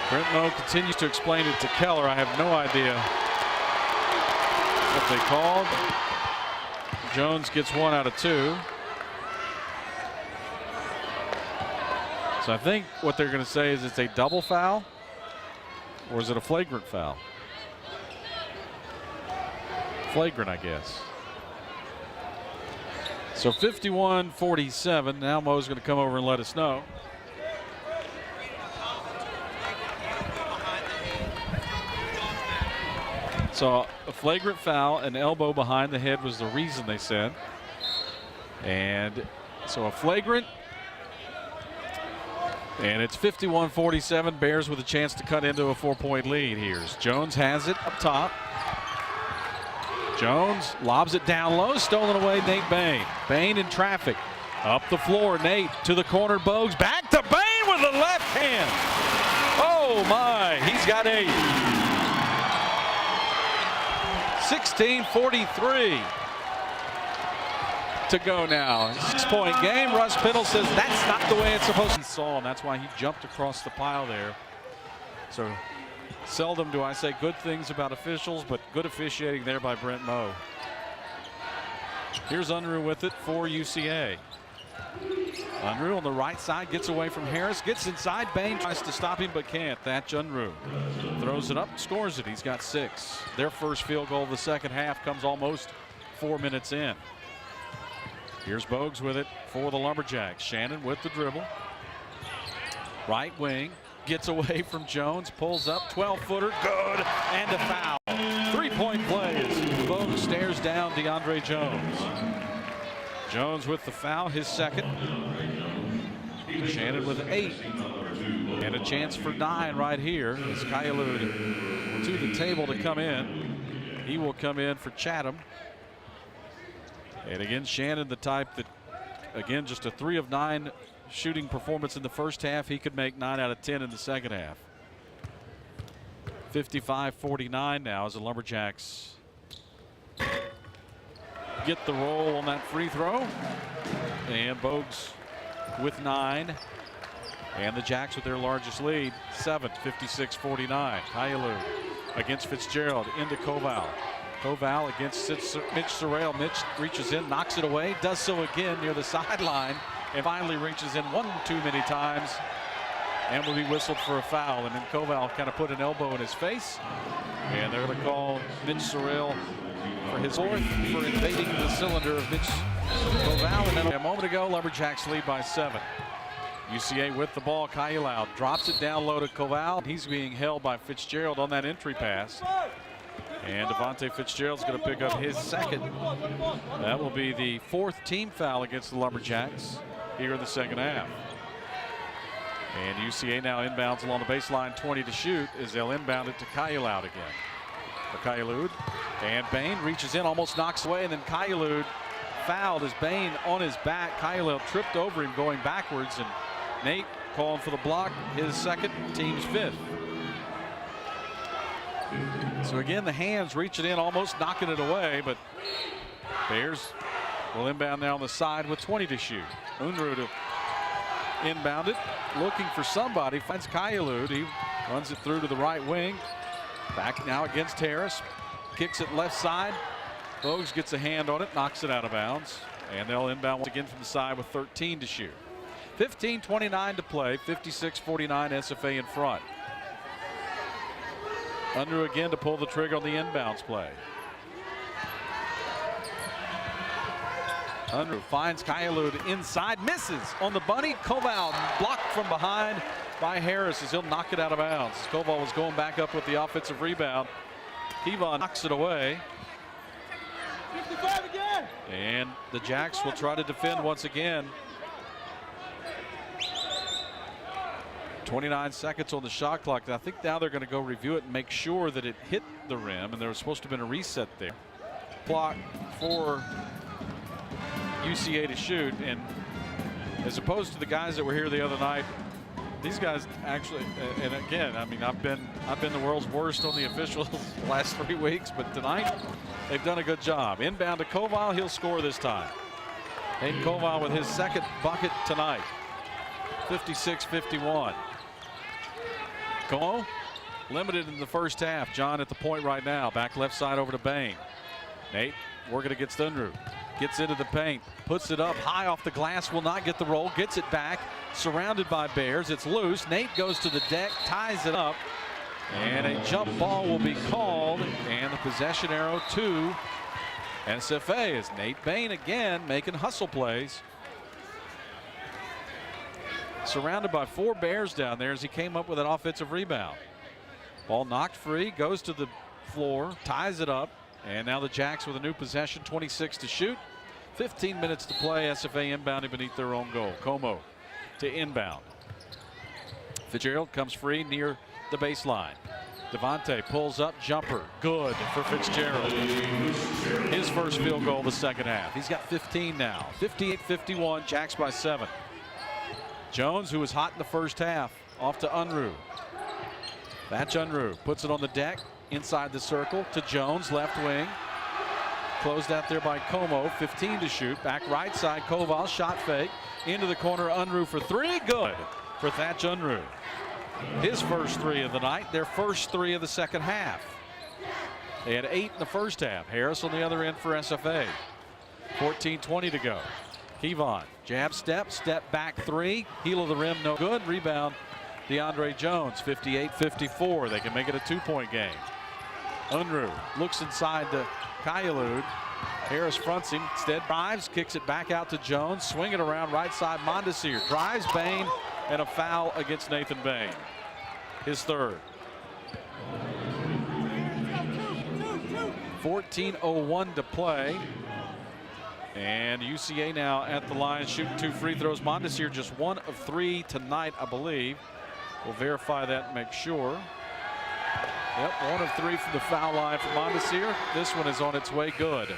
Brent Moe continues to explain it to Keller. I have no idea what they called. Jones gets 1 out of 2. So I think what they're going to say is it's a double foul, or is it a flagrant foul? Flagrant, I guess. So 51-47. Now Moe's going to come over and let us know. So a flagrant foul, an elbow behind the head was the reason they said. And so a flagrant. And it's 51-47. Bears with a chance to cut into a 4-point lead here. Jones has it up top. Jones lobs it down low, stolen away, Nate Bain. Bain in traffic. Up the floor, Nate to the corner, Bogues. Back to Bain with the left hand. Oh my, he's got 8. 16:43 to go now. 6-point game. Russ Piddle says that's not the way it's supposed to be. And that's why he jumped across the pile there. So seldom do I say good things about officials, but good officiating there by Brent Moe. Here's Unruh with it for UCA. Unruh on the right side gets away from Harris, gets inside. Bain tries to stop him but can't. That's Unruh. Throws it up, scores it. He's got 6. Their first field goal of the second half comes almost 4 minutes in. Here's Bogues with it for the Lumberjacks. Shannon with the dribble. Right wing, gets away from Jones, pulls up, 12-footer, good, and a foul. 3-point play as Bogues stares down DeAndre Jones. Jones with the foul, his second. Shannon with 8. And a chance for 9 right here as Kayalud to the table to come in. He will come in for Chatham. And again, Shannon, the type that, again, just a 3 of 9 shooting performance in the first half. He could make 9 out of 10 in the second half. 55-49 now as the Lumberjacks get the roll on that free throw. And Bogues with 9. And the Jacks with their largest lead, 7, 56-49. Kayalud against Fitzgerald into Koval. Koval against Mitch Sorrell. Mitch reaches in, knocks it away, does so again near the sideline, and finally reaches in one too many times and will be whistled for a foul. And then Koval kind of put an elbow in his face, and they're going to call Mitch Sorrell for his 4th for invading the cylinder of Mitch Koval. And then a moment ago, Lumberjacks lead by 7. UCA with the ball. Kayalud drops it down low to Koval. He's being held by Fitzgerald on that entry pass. And Devontae Fitzgerald's going to pick up his second. That will be the 4th team foul against the Lumberjacks here in the second half. And UCA now inbounds along the baseline, 20 to shoot, as they'll inbound it to Kayalud again. For Kayalud. And Bain reaches in, almost knocks away, and then Kayalud fouled as Bain on his back. Kayalud tripped over him going backwards, and Nate calling for the block, his second, team's 5th. So again, the hands reaching in, almost knocking it away, but Bears will inbound now on the side with 20 to shoot. Unruh to inbound it, looking for somebody, finds Kayalud. He runs it through to the right wing. Back now against Harris, kicks it left side. Bogues gets a hand on it, knocks it out of bounds, and they'll inbound once again from the side with 13 to shoot. 15:29 to play, 56-49 SFA in front. Unruh again to pull the trigger on the inbounds play. Unruh finds Kayalud inside, misses on the bunny. Koval blocked from behind by Harris as he'll knock it out of bounds. Koval was going back up with the offensive rebound. Kevon knocks it away. 55 again. And the Jacks will try to defend once again. 29 seconds on the shot clock. I think now they're going to go review it and make sure that it hit the rim, and there was supposed to have been a reset there. Clock for UCA to shoot, and as opposed to the guys that were here the other night, these guys actually, and again, I mean, I've been the world's worst on the officials the last 3 weeks, but tonight they've done a good job. Inbound to Koval, he'll score this time. Hayden Koval with his second bucket tonight. 56-51. Como limited in the first half. John at the point right now. Back left side over to Bain. Nate working against Unruh. Gets into the paint. Puts it up high off the glass. Will not get the roll. Gets it back. Surrounded by Bears. It's loose. Nate goes to the deck. Ties it up. And a jump ball will be called. And the possession arrow to SFA is Nate Bain again making hustle plays. Surrounded by 4 Bears down there as he came up with an offensive rebound. Ball knocked free, goes to the floor, ties it up, and now the Jacks with a new possession, 26 to shoot. 15 minutes to play. SFA inbounding beneath their own goal. Como to inbound. Fitzgerald comes free near the baseline. Devontae pulls up, jumper, good for Fitzgerald. His first field goal of the second half. He's got 15 now. 58-51, Jacks by 7. Jones, who was hot in the first half, off to Unruh. That's Unruh. Puts it on the deck, inside the circle to Jones, left wing. Closed out there by Como, 15 to shoot. Back right side, Koval, shot fake. Into the corner, Unruh for 3, good for Thatch Unruh. His first 3 of the night, their first 3 of the second half. They had 8 in the first half. Harris on the other end for SFA. 14:20 to go. Kevon, jab step, step back three, heel of the rim, no good. Rebound, DeAndre Jones, 58-54. They can make it a 2-point game. Unruh looks inside to Kayalud. Harris fronts him, instead drives, kicks it back out to Jones, swing it around right side. Mondesir drives Bain, and a foul against Nathan Bain. His third. 14:01 to play. And UCA now at the line shooting 2 free throws. Mondesir just 1 of 3 tonight, I believe. We'll verify that and make sure. Yep, 1 of 3 from the foul line for Mondesir. This one is on its way good.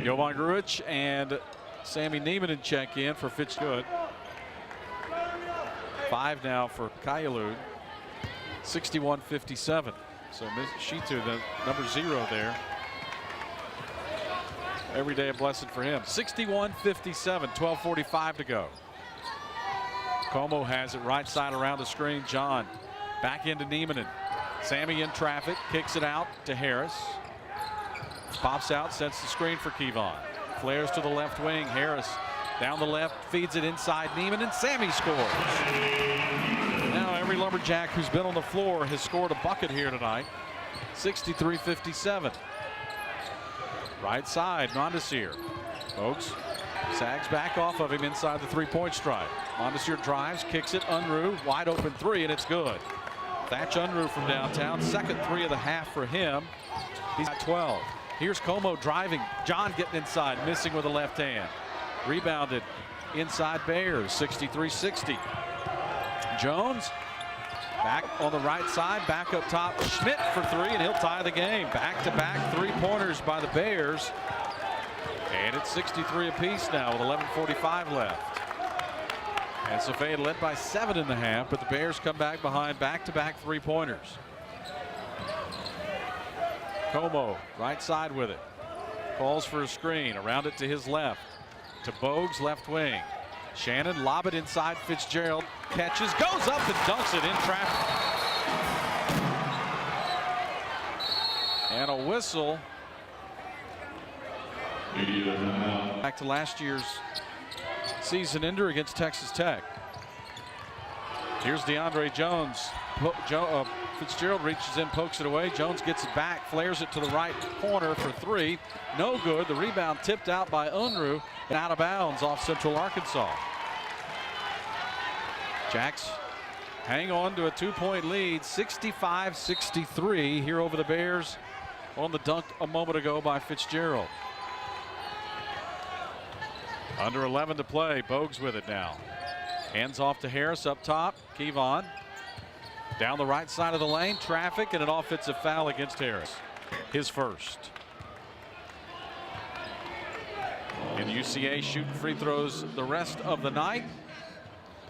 Jovan Grujic and Sammy Neiman check in for Fitzgerald. 5 now for Kayalud. 61-57. So Shitu, the number 0 there. Every day a blessing for him. 61-57, 12:45 to go. Como has it right side around the screen. John back into Neiman. Sammy in traffic, kicks it out to Harris. Pops out, sets the screen for Kevon. Flares to the left wing. Harris down the left, feeds it inside Neiman, and Sammy scores. Now every Lumberjack who's been on the floor has scored a bucket here tonight. 63-57. Right side, Mondesir. Folks, sags back off of him inside the 3-point stripe. Mondesir drives, kicks it. Unruh, wide open 3, and it's good. Thach Unruh from downtown. Second 3 of the half for him. He's at 12. Here's Como driving. John getting inside, missing with the left hand. Rebounded inside Bears, 63-60. Jones back on the right side, back up top. Schmidt for 3, and he'll tie the game. Back-to-back 3-pointers by the Bears. And it's 63 apiece now with 11:45 left. And SFA led by 7.5, but the Bears come back behind back-to-back 3-pointers. Como right side with it. Calls for a screen. Around it to his left. To Bogues, left wing. Shannon lob it inside. Fitzgerald catches, goes up and dunks it in traffic. And a whistle. Back to last year's season ender against Texas Tech. Here's DeAndre Jones. Fitzgerald reaches in, pokes it away. Jones gets it back, flares it to the right corner for 3. No good. The rebound tipped out by Unruh and out of bounds off Central Arkansas. Jacks hang on to a 2-point lead, 65-63 here over the Bears on the dunk a moment ago by Fitzgerald. Under 11 to play. Bogues with it now. Hands off to Harris up top. Kevon down the right side of the lane. Traffic and an offensive foul against Harris. His first. And UCA shooting free throws the rest of the night.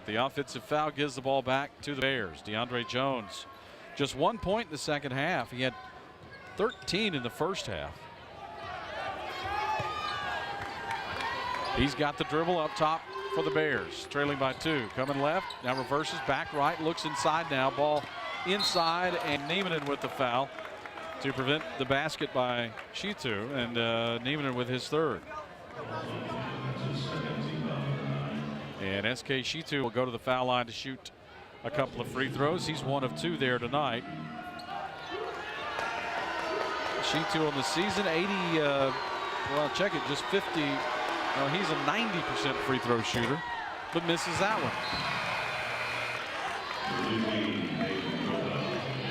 The offensive foul gives the ball back to the Bears. DeAndre Jones just 1 point in the second half. He had 13 in the first half. He's got the dribble up top for the Bears, trailing by 2. Coming left, now reverses, back right, looks inside now. Ball inside, and Neiman with the foul to prevent the basket by Shitu, and Neiman with his third. And SK Shitu will go to the foul line to shoot a couple of free throws. He's 1 of 2 there tonight. Shitu on the season, 80, well, check it, just 50. No, he's a 90% free throw shooter, but misses that one.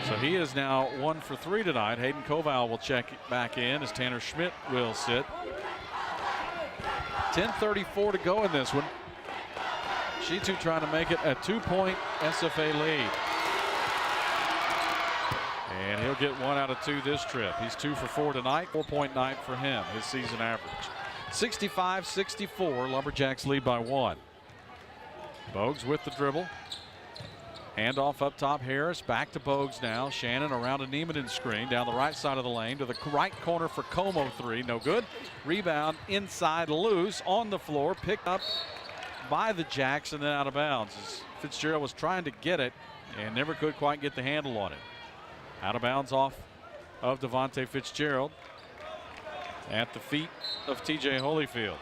So he is now 1 for 3 tonight. Hayden Koval will check back in as Tanner Schmidt will sit. 10:34 to go in this one. Shitu trying to make it a 2-point SFA lead. And he'll get 1 out of 2 this trip. He's 2 for 4 tonight, 4-point night for him, his season average. 65-64, Lumberjacks lead by 1. Bogues with the dribble. Handoff up top, Harris back to Bogues now. Shannon around a Neiman screen down the right side of the lane to the right corner for Como 3, no good. Rebound inside loose on the floor, picked up by the Jacks and then out of bounds as Fitzgerald was trying to get it and never could quite get the handle on it. Out of bounds off of Devontae Fitzgerald. at the feet of TJ Holyfield.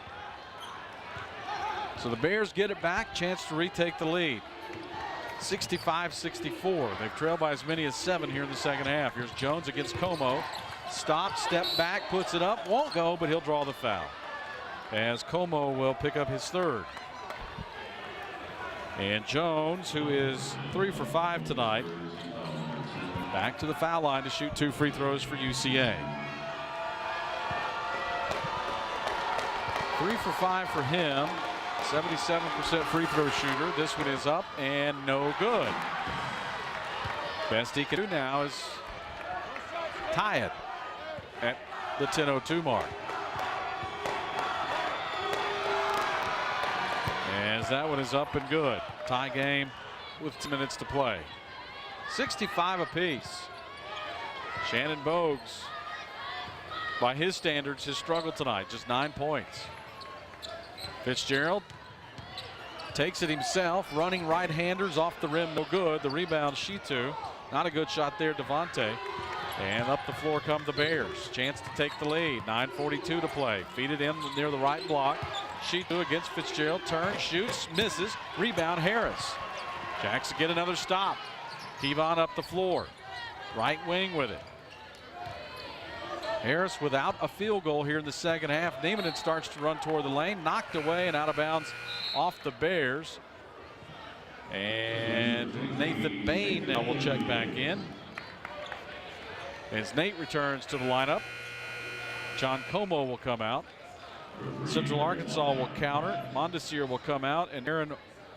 So the Bears get it back, chance to retake the lead. 65-64. They've trailed by as many as 7 here in the second half. Here's Jones against Como. Stop, step back, puts it up, won't go, but he'll draw the foul. As Como will pick up his 3rd. And Jones, who is 3 for 5 tonight, back to the foul line to shoot 2 free throws for UCA. 3 for 5 for him. 77% free throw shooter. This one is up and no good. Best he can do now is tie it at the 10:02 mark. As that one is up and good. Tie game with 2 minutes to play. 65 apiece. Shannon Bogues, by his standards, has struggled tonight. Just 9 points. Fitzgerald takes it himself. Running right-handers off the rim, no good. The rebound, Shitu. Not a good shot there, Devontae. And up the floor come the Bears. Chance to take the lead. 9:42 to play. Feed it in near the right block. Shitu against Fitzgerald. Turns, shoots, misses. Rebound, Harris. Jacks get another stop. Kevon up the floor. Right wing with it. Harris without a field goal here in the second half. Neiman starts to run toward the lane. Knocked away and out of bounds off the Bears. And Nathan Bain now will check back in. As Nate returns to the lineup, John Como will come out. Central Arkansas will counter. Mondesir will come out, and Aaron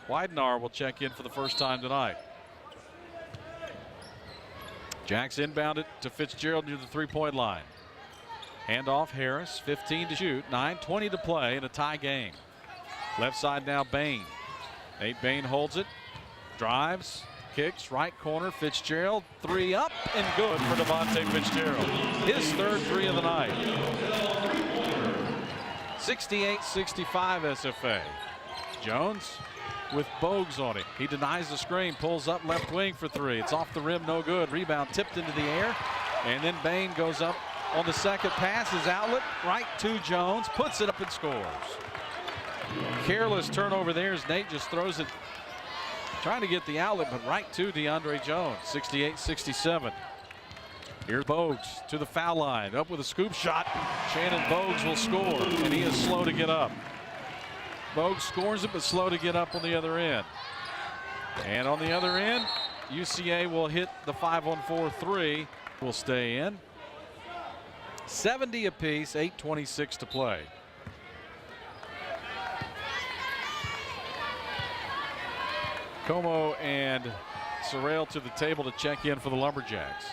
Widenar will check in for the first time tonight. Jacks inbound it to Fitzgerald near the three-point line. Handoff Harris, 15 to shoot, 9:20 to play in a tie game. Left side now Bain. Nate Bain holds it, drives, kicks, right corner, Fitzgerald, 3 up and good for Devontae Fitzgerald. His 3rd 3 of the night. 68-65 SFA. Jones with Bogues on it. He denies the screen, pulls up left wing for 3. It's off the rim, no good. Rebound tipped into the air, and then Bain goes up on the second pass. His outlet right to Jones, puts it up and scores. Careless turnover there as Nate just throws it, trying to get the outlet, but right to DeAndre Jones. 68-67. Here's Bogues to the foul line, up with a scoop shot. Shannon Bogues will score, and he is slow to get up. Bogues scores it, but slow to get up on the other end. And on the other end, UCA will hit the 5-on-4 3. Will stay in. 70 apiece, 8:26 to play. Como and Sorrell to the table to check in for the Lumberjacks.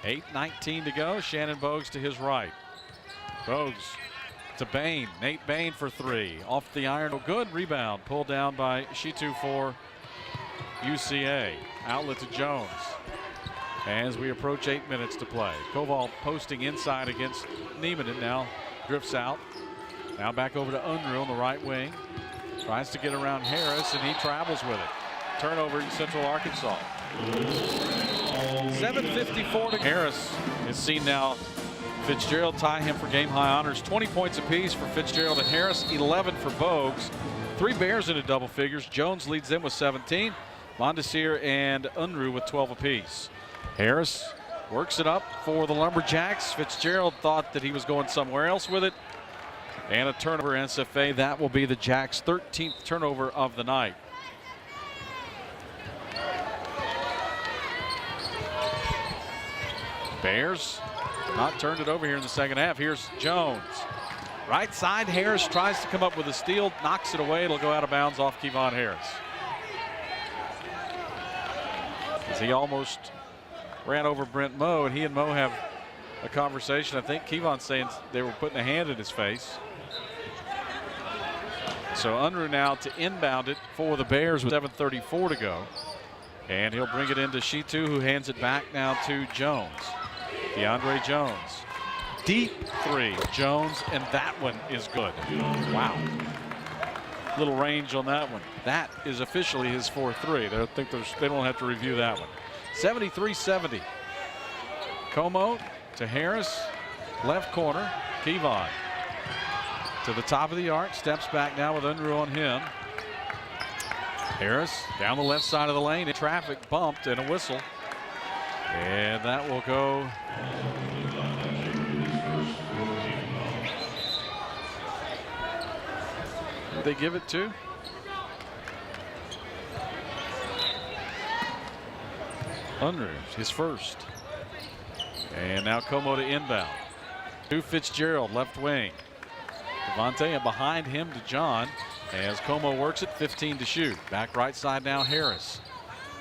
8:19 to go. Shannon Bogues to his right. Bogues to Bain. Nate Bain for 3. Off the iron. Oh, good rebound. Pulled down by Shitu for UCA. Outlet to Jones. As we approach 8 minutes to play. Koval posting inside against Neiman and now drifts out. Now back over to Unruh on the right wing. Tries to get around Harris and he travels with it. Turnover in Central Arkansas. 7:54 to Harris is seen now. Fitzgerald tie him for game high honors. 20 points apiece for Fitzgerald and Harris, 11 for Bogues. 3 Bears into double figures. Jones leads them with 17. Mondesir and Unruh with 12 apiece. Harris works it up for the Lumberjacks. Fitzgerald thought that he was going somewhere else with it. And a turnover SFA. That will be the Jacks' 13th turnover of the night. Bears not turned it over here in the second half. Here's Jones. Right side, Harris tries to come up with a steal, knocks it away. It'll go out of bounds off Kevon Harris. As he almost ran over Brent Moe, and he and Moe have a conversation. I think Kevon's saying they were putting a hand in his face. So Unruh now to inbound it for the Bears with 7:34 to go. And he'll bring it into Shitu, who hands it back now to Jones. DeAndre Jones. Deep 3. Jones, and that one is good. Wow. Little range on that one. That is officially his 4-3. They don't have to review that one. 73-70. Como to Harris. Left corner. Kevon to the top of the arc, steps back now with Unruh on him. Harris down the left side of the lane in traffic, bumped, and a whistle. And that will go. Who they give it to? Unruh, his first. And now Como to inbound. To Fitzgerald, left wing. Devontae, and behind him to John as Como works it, 15 to shoot. Back right side now, Harris.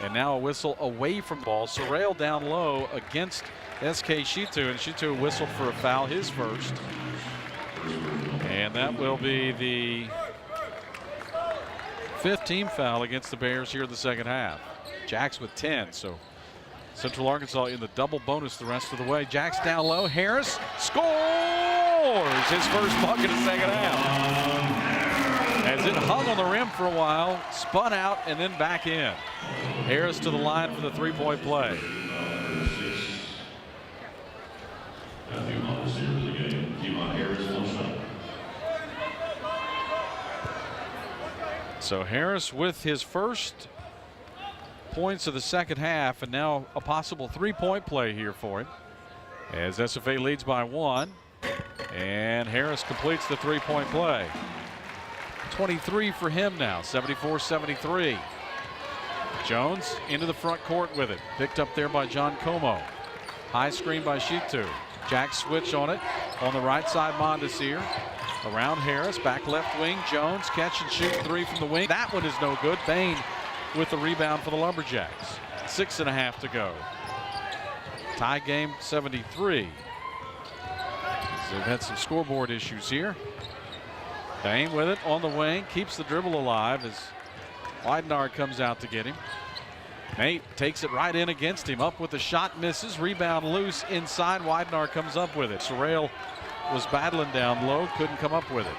And now a whistle away from the ball. Sorrell down low against SK Shitu, and Shitu whistled for a foul, his first. And that will be the 5th team foul against the Bears here in the second half. Jacks with 10, so Central Arkansas in the double bonus the rest of the way. Jacks down low, Harris scores his first bucket of the second half. As it hung on the rim for a while, spun out, and then back in. Harris to the line for the three-point play. So Harris with his first points of the second half, and now a possible three-point play here for him. As SFA leads by 1, and Harris completes the three-point play. 23 for him now, 74-73. Jones into the front court with it. Picked up there by John Como. High screen by Shitu. Jack switch on it. On the right side, Mondesir. Around Harris, back left wing. Jones catch and shoot 3 from the wing. That one is no good. Bain with the rebound for the Lumberjacks. 6.5 to go. Tie game 73. So they've had some scoreboard issues here. Bain with it on the wing, keeps the dribble alive as Widenar comes out to get him. Nate takes it right in against him, up with the shot, misses, rebound loose inside. Widenar comes up with it. Sorrell was battling down low, couldn't come up with it.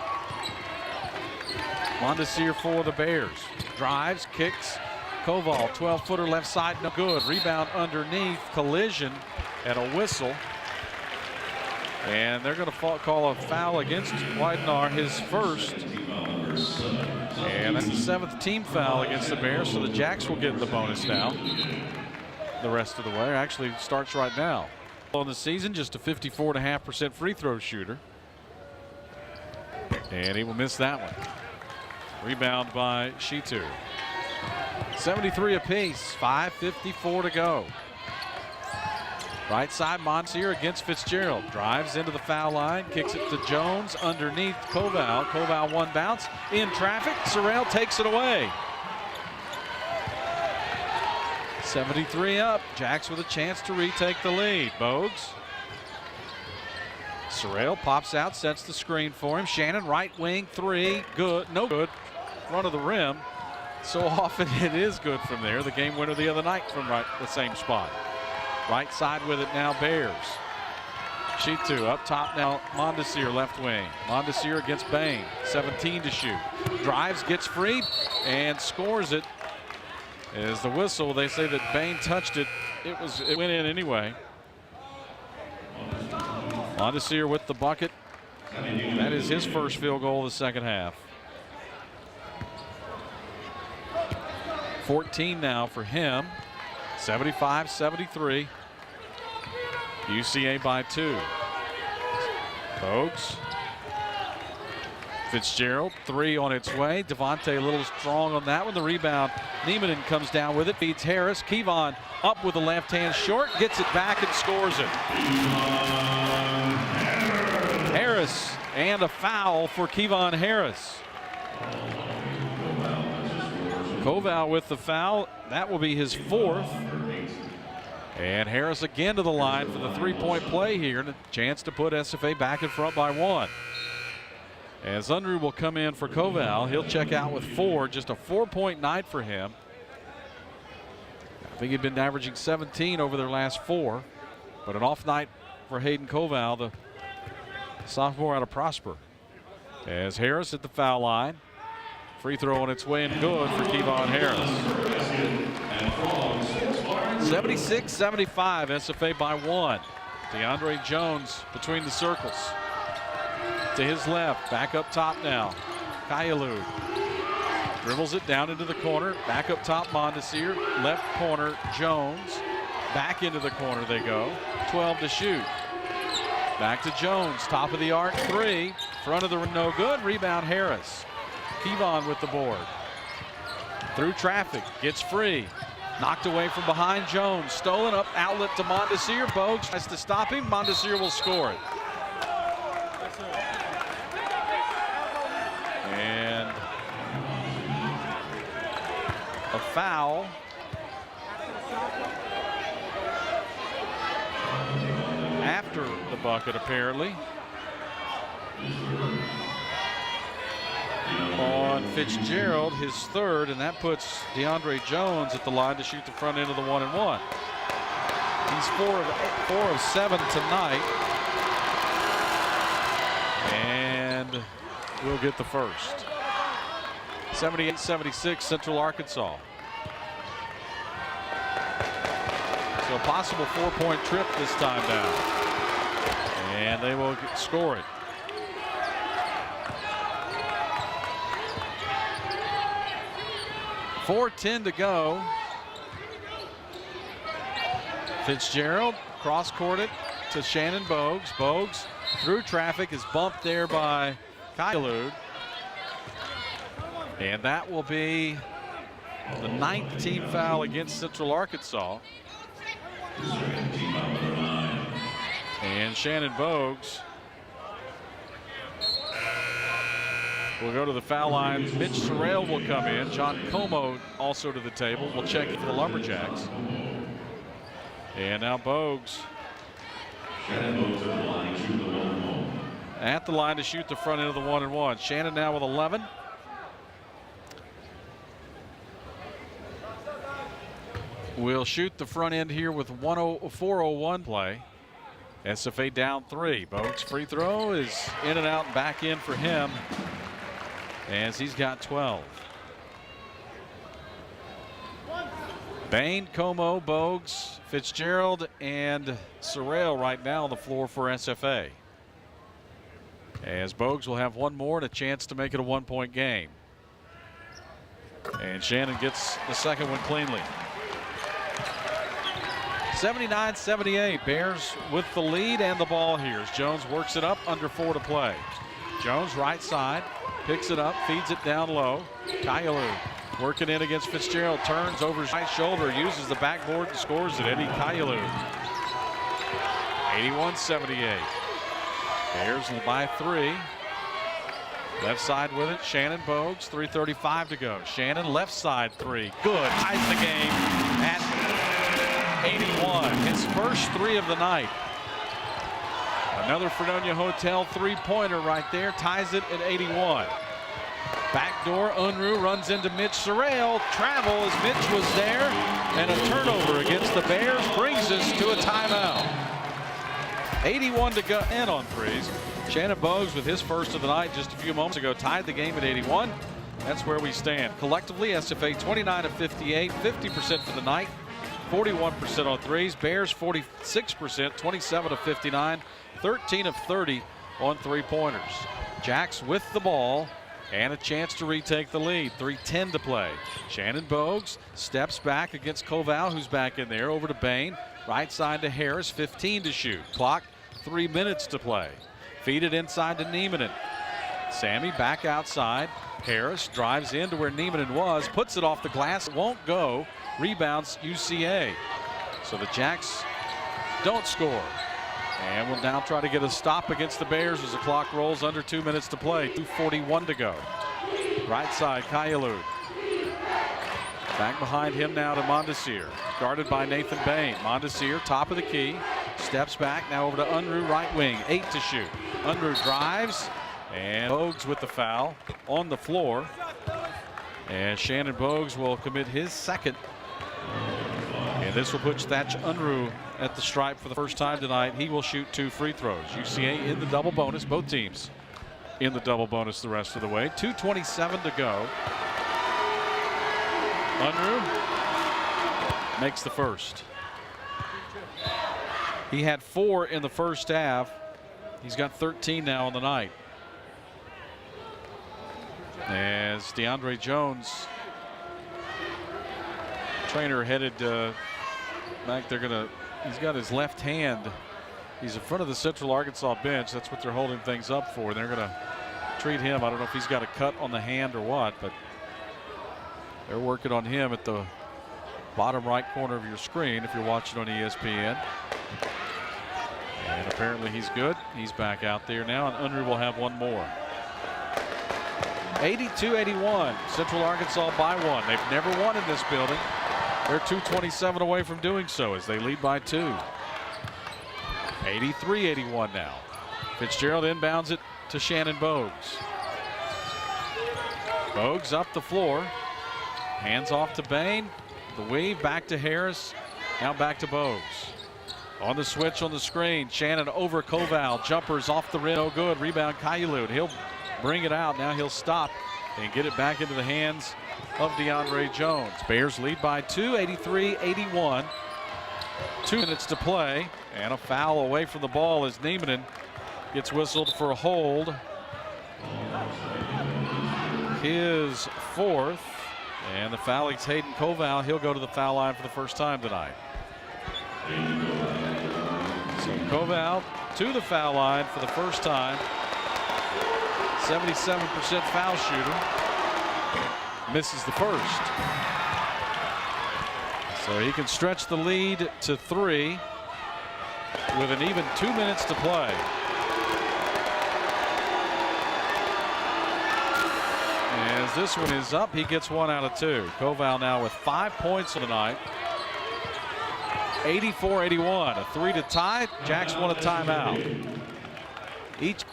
Mondesir for the Bears. Drives, kicks. Koval, 12-footer left side, no good. Rebound underneath, collision, and a whistle. And they're going to call a foul against Widenar, his first. And that's the 7th team foul against the Bears, so the Jacks will get the bonus now the rest of the way. Actually starts right now. On the season, just a 54.5% free throw shooter. And he will miss that one. Rebound by Shitu. 73 apiece, 5:54 to go. Right side, Mondesir against Fitzgerald. Drives into the foul line, kicks it to Jones underneath Koval. Koval one bounce in traffic. Sorrell takes it away. 73 up. Jacks with a chance to retake the lead. Bogues. Sorrell pops out, sets the screen for him. Shannon, right wing, 3. Good. No good. Front of the rim. So often it is good from there. The game winner the other night from right the same spot. Right side with it now, Bears. Shitu up top now, Mondesir left wing. Mondesir against Bain, 17 to shoot. Drives, gets free, and scores it. As the whistle, they say that Bain touched it. It went in anyway. Mondesir with the bucket. That is his first field goal of the second half. 14 now for him. 75-73. UCA by 2. Bogues. Fitzgerald, 3 on its way. Devontae a little strong on that one. The rebound. Niemanen comes down with it, beats Harris. Kevon up with the left hand short, gets it back and scores it. Harris, and a foul for Kevon Harris. Koval with the foul. That will be his 4th. And Harris again to the line for the three-point play here, and a chance to put SFA back in front by 1. As Unruh will come in for Koval, he'll check out with 4, just a 4-point night for him. I think he'd been averaging 17 over their last 4, but an off night for Hayden Koval, the sophomore out of Prosper. As Harris at the foul line. Free throw on its way and good for Kevon Harris. 76-75, SFA by 1. DeAndre Jones between the circles. to his left. Back up top now. Kayalud dribbles it down into the corner. Back up top, Mondesir. Left corner, Jones. Back into the corner they go. 12 to shoot. Back to Jones. Top of the arc, 3. Front of the rim, no good. Rebound, Harris. Kevon with the board. Through traffic, gets free. Knocked away from behind, Jones. Stolen up, outlet to Mondesir. Bogues tries to stop him. Mondesir will score it. And a foul. After the bucket, apparently. On Fitzgerald, his third, and that puts DeAndre Jones at the line to shoot the front end of the 1-and-1. He's 4 of 7 tonight, and we'll get the first. 78-76, Central Arkansas. So a possible 4-point trip this time now, and they will score it. 4:10 to go. Fitzgerald cross-courted to Shannon Bogues. Bogues through traffic is bumped there by Kayalud. And that will be the 9th team foul against Central Arkansas. And Shannon Bogues will go to the foul line. Mitch Sorrell will come in. John Como also to the table. We'll check for the Lumberjacks. And now Bogues at the line to shoot the front end of the 1-and-1. Shannon now with 11. Will shoot the front end here with 4:01 play. SFA down 3. Bogues' free throw is in and out and back in for him, as he's got 12. Bain, Como, Bogues, Fitzgerald, and Sorrell right now on the floor for SFA. As Bogues will have one more and a chance to make it a 1-point game. And Shannon gets the second one cleanly. 79-78, Bears with the lead and the ball here as Jones works it up, under 4 to play. Jones right side, picks it up, feeds it down low. Kayalud working in against Fitzgerald, turns over his right shoulder, uses the backboard and scores it. Eddie Kayalud. 81-78. Bears by 3. Left side with it, Shannon Bogues, 3:35 to go. Shannon left side 3, good, ties the game at 81, his first 3 of the night. Another Fredonia Hotel 3-pointer right there, ties it at 81. Backdoor, Unruh runs into Mitch Sorrell. Travel as Mitch was there, and a turnover against the Bears brings us to a timeout. 81 to go, in on threes. Shannon Bogues with his first of the night just a few moments ago tied the game at 81. That's where we stand. Collectively, SFA 29 of 58, 50% for the night. 41% on threes. Bears 46%, 27 of 59, 13 of 30 on 3-pointers. Jacks with the ball and a chance to retake the lead. 3:10 to play. Shannon Bogues steps back against Koval, who's back in there. Over to Bain. Right side to Harris. 15 to shoot. Clock 3 minutes to play. Feed it inside to Niemanen. Sammy back outside. Harris drives into where Niemanen was. Puts it off the glass. Won't go. Rebounds UCA. So the Jacks don't score. And will now try to get a stop against the Bears as the clock rolls under 2 minutes to play. 2:41 to go. Right side, Kayalud. Back behind him now to Mondesir. Guarded by Nathan Bain. Mondesir, top of the key. Steps back now over to Unruh, right wing. 8 to shoot. Unruh drives. And Bogues with the foul on the floor. And Shannon Bogues will commit his second. And this will put Thatch Unruh at the stripe for the first time tonight. He will shoot 2 free throws. UCA in the double bonus. Both teams in the double bonus the rest of the way. 2:27 to go. Unruh makes the first. He had 4 in the first half. He's got 13 now on the night. As DeAndre Jones, trainer headed back, he's got his left hand. He's in front of the Central Arkansas bench. That's what they're holding things up for. They're gonna treat him. I don't know if he's got a cut on the hand or what, but they're working on him at the bottom right corner of your screen if you're watching on ESPN. And apparently he's good. He's back out there now, and Unruh will have one more. 82-81. Central Arkansas by one. They've never won in this building. They're 2:27 away from doing so as they lead by 2. 83-81 now. Fitzgerald inbounds it to Shannon Bogues. Bogues up the floor. Hands off to Bain. The weave back to Harris. Now back to Bogues. On the switch on the screen. Shannon over Koval. Jumpers off the rim. No good. Rebound Kayalud. He'll bring it out. Now he'll stop and get it back into the hands of DeAndre Jones. Bears lead by 2, 83-81. 2 minutes to play, and a foul away from the ball as Niemanen gets whistled for a hold. His 4th, and the foul is Hayden Koval. He'll go to the foul line for the first time tonight. So Koval to the foul line for the first time. 77% foul shooter. Misses the first. So he can stretch the lead to 3 with an even 2 minutes to play. As this one is up, he gets 1 out of 2. Koval now with 5 points on the night. 84-81, a 3 to tie. Jacks want a timeout. Each.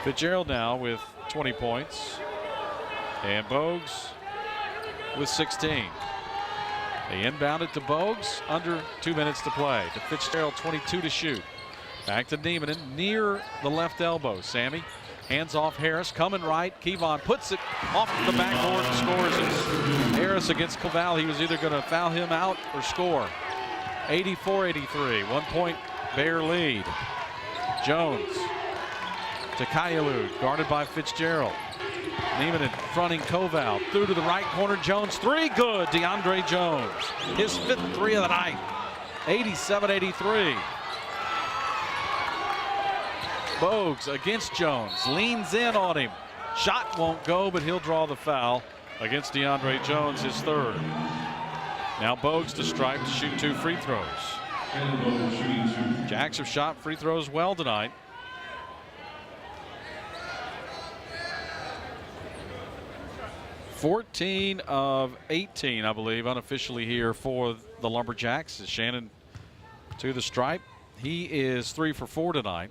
Fitzgerald now with 20 points. And Bogues with 16. They inbound it to Bogues. Under 2 minutes to play. To Fitzgerald, 22 to shoot. Back to Niemanen near the left elbow. Sammy hands off Harris. Coming right. Kevon puts it off the backboard and scores it. Harris against Koval. He was either going to foul him out or score. 84-83. 1 point Bear lead. Jones to Kayalud. Guarded by Fitzgerald. Niemanen fronting Koval. Through to the right corner. Jones 3. Good. DeAndre Jones. His 5th 3 of the night. 87-83. Bogues against Jones. Leans in on him. Shot won't go, but he'll draw the foul against DeAndre Jones, his 3rd. Now Bogues to stripe to shoot 2 free throws. Jacks have shot free throws well tonight. $14 of 18, I believe, unofficially here for the Lumberjacks. Shannon to the stripe. He is 3 for 4 tonight.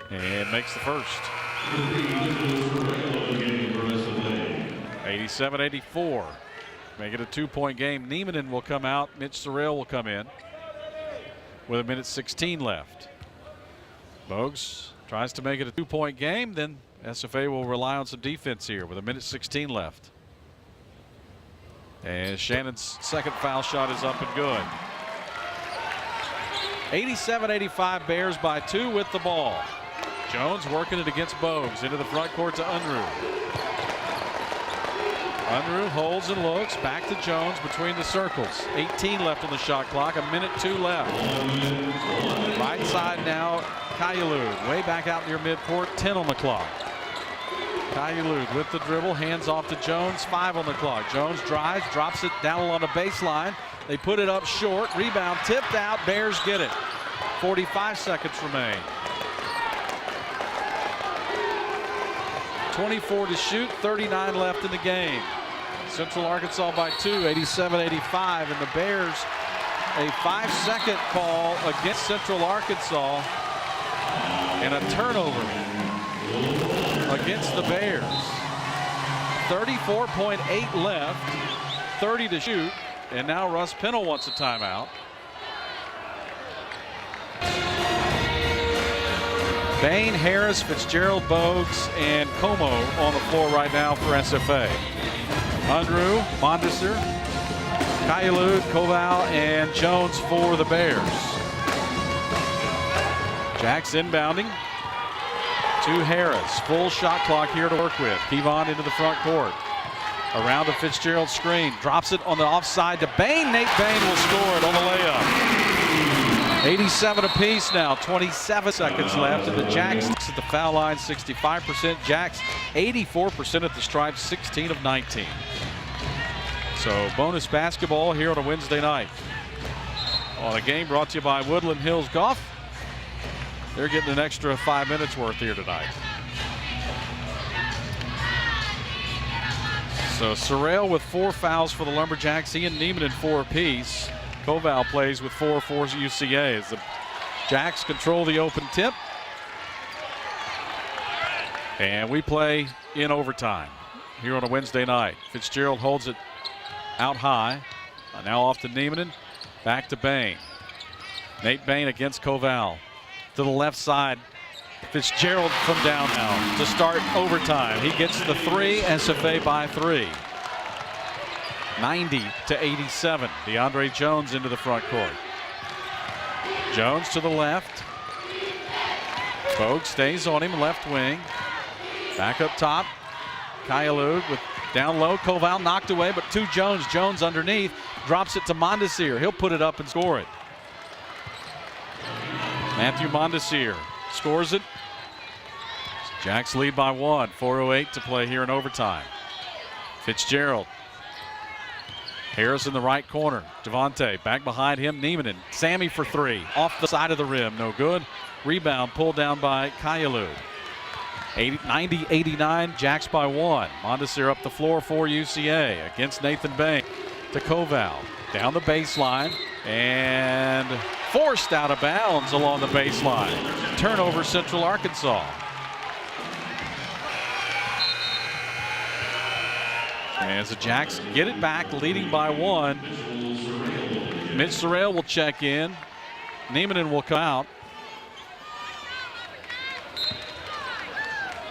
And makes the first. 87-84. Make it a 2-point game. Niemanen will come out. Mitch Sorrell will come in with 1:16 left. Bogues tries to make it a 2-point game. Then SFA will rely on some defense here with 1:16 left. And Shannon's 2nd foul shot is up and good. 87-85, Bears by 2 with the ball. Jones working it against Bogues. Into the front court to Unruh. Unruh holds and looks. Back to Jones between the circles. 18 left on the shot clock. 1:02 left. Right side now, Kayalud. Way back out near midcourt. 10 on the clock. Kayalud with the dribble. Hands off to Jones. 5 on the clock. Jones drives. Drops it down on the baseline. They put it up short. Rebound tipped out. Bears get it. 45 seconds remain. 24 to shoot. 39 left in the game. Central Arkansas by 2. 87-85. And the Bears a 5-second call against Central Arkansas. And a turnover against the Bears. 34.8 left. 30 to shoot. And now Russ Pennell wants a timeout. Bain, Harris, Fitzgerald, Bogues, and Como on the floor right now for SFA. Unruh, Mondesir, Kayalud, Koval, and Jones for the Bears. Jacks inbounding to Harris. Full shot clock here to work with. Kevon into the front court. Around the Fitzgerald screen. Drops it on the offside to Bain. Nate Bain will score it on the layup. 87 apiece now. 27 seconds left. And the Jacks at the foul line, 65%. Jacks 84% at the stripe, 16 of 19. So bonus basketball here on a Wednesday night. On a game brought to you by Woodland Hills Golf. They're getting an extra 5 minutes worth here tonight. So Sorrell with 4 fouls for the Lumberjacks. Ian Neiman in 4 apiece. Koval plays with 4 for UCA as the Jacks control the open tip. And we play in overtime here on a Wednesday night. Fitzgerald holds it out high. Now off to Neiman. Back to Bain. Nate Bain against Koval. To the left side. Fitzgerald from downtown to start overtime. He gets the 3. SFA by 3. 90-87. DeAndre Jones into the front court. Jones to the left. Bogue stays on him, left wing. Back up top. Kayalud with down low. Koval knocked away, but to Jones. Jones underneath. Drops it to Mondesir. He'll put it up and score it. Matthew Mondesir scores it. Jacks lead by 1. 4:08 to play here in overtime. Fitzgerald. Harris in the right corner. Devontae back behind him. Neiman. Sammy for 3. Off the side of the rim. No good. Rebound pulled down by Kayalud. 90-89. Jacks by 1. Mondesir up the floor for UCA against Nathan Bain. To Koval. Down the baseline. And forced out of bounds along the baseline. Turnover, Central Arkansas. As the Jacks get it back, leading by 1. Mitch Sorrell will check in. Neiman will come out.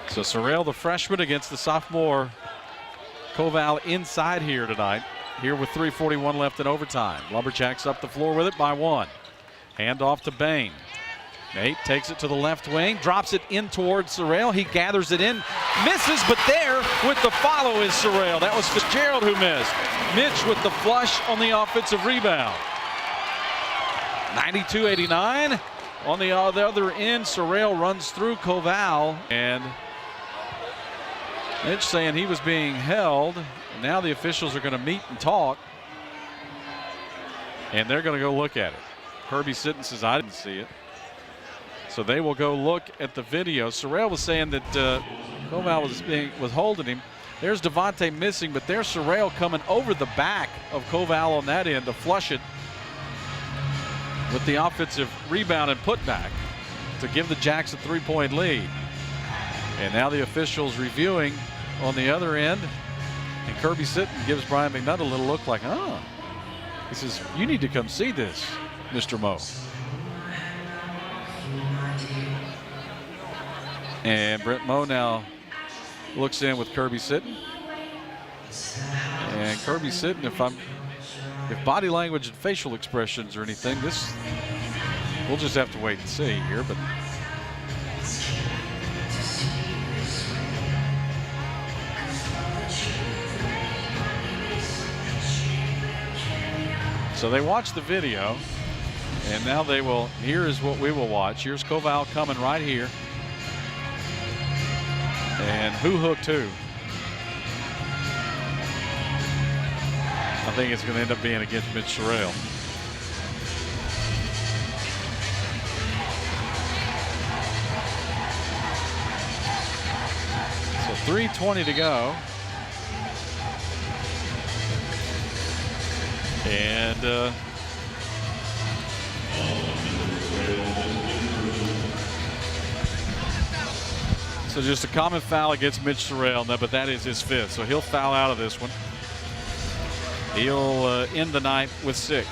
So Sorrell, the freshman, against the sophomore Koval inside here tonight. Here with 3:41 left in overtime. Lumberjacks up the floor with it by 1. Hand off to Bain. Nate takes it to the left wing, drops it in towards Sorrell. He gathers it in, misses, but there with the follow is Sorrell. That was Fitzgerald who missed. Mitch with the flush on the offensive rebound. 92-89. On the other end, Sorrell runs through Koval, and Mitch saying he was being held. Now the officials are going to meet and talk, and they're going to go look at it. Kirby Sitton says, I didn't see it. So they will go look at the video. Sorrell was saying that Koval was holding him. There's Devontae missing, but there's Sorrell coming over the back of Koval on that end to flush it with the offensive rebound and putback to give the Jacks a 3-point lead. And now the officials reviewing on the other end. And Kirby Sitton gives Brian McNutt a little look like, oh. He says, you need to come see this, Mr. Moe. And Brent Moe now looks in with Kirby Sitton. And Kirby Sitton, if body language and facial expressions or anything, we'll just have to wait and see here. But so they watch the video, and now they will. Here is what we will watch. Here's Koval coming right here. And who hooked who? I think it's going to end up being against Mitch Sorrell. So 3:20 to go. And so just a common foul against Mitch Sorrell, but that is his 5th. So he'll foul out of this one. He'll end the night with 6.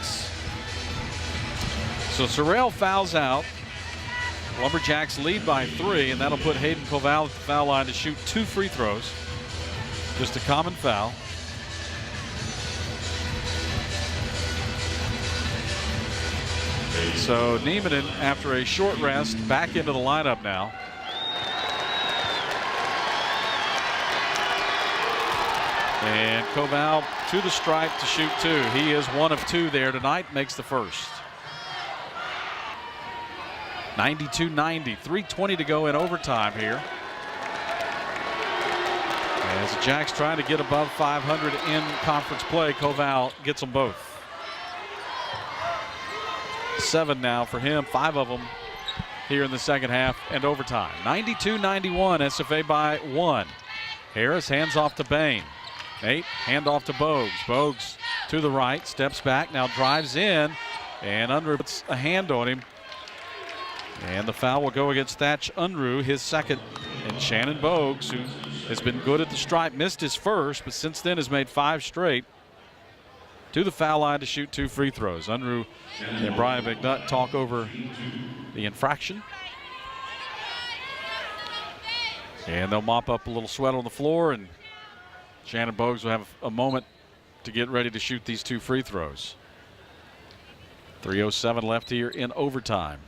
So Sorrell fouls out. Lumberjacks lead by 3, and that'll put Hayden Koval at the foul line to shoot 2 free throws. Just a common foul. So Neiman, after a short rest, back into the lineup now. And Koval to the stripe to shoot 2. He is 1 of 2 there tonight, makes the first. 92-90, 3:20 to go in overtime here. As the Jacks trying to get above 500 in conference play, Koval gets them both. 7 now for him, 5 of them here in the second half and overtime. 92-91, SFA by 1. Harris hands off to Bain. Nate, hand off to Bogues. Bogues to the right, steps back, now drives in, and Unruh puts a hand on him. And the foul will go against Thatch Unruh, his second. And Shannon Bogues, who has been good at the stripe, missed his first, but since then has made 5 straight, to the foul line to shoot 2 free throws. Unruh and Brian McNutt talk over the infraction. And they'll mop up a little sweat on the floor, and Shannon Bogues will have a moment to get ready to shoot these 2 free throws. 3:07 left here in overtime.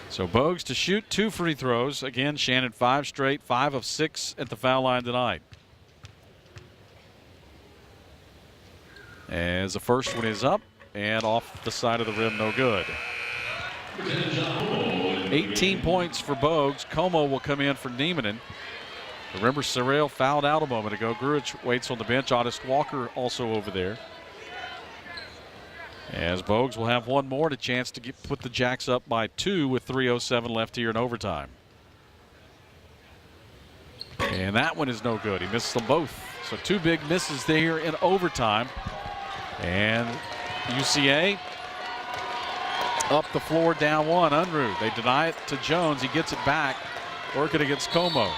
So Bogues to shoot 2 free throws. Again, Shannon 5 straight, 5 of 6 at the foul line tonight. As the first one is up and off the side of the rim, no good. 18 points for Bogues. Como will come in for Niemanen. Remember, Sorrell fouled out a moment ago. Gruich waits on the bench. Otis Walker also over there. As Bogues will have one more, and a chance to put the Jacks up by 2 with 3:07 left here in overtime. And that one is no good. He missed them both. So 2 big misses there in overtime. And UCA up the floor, down 1. Unruh. They deny it to Jones. He gets it back. Working against Como.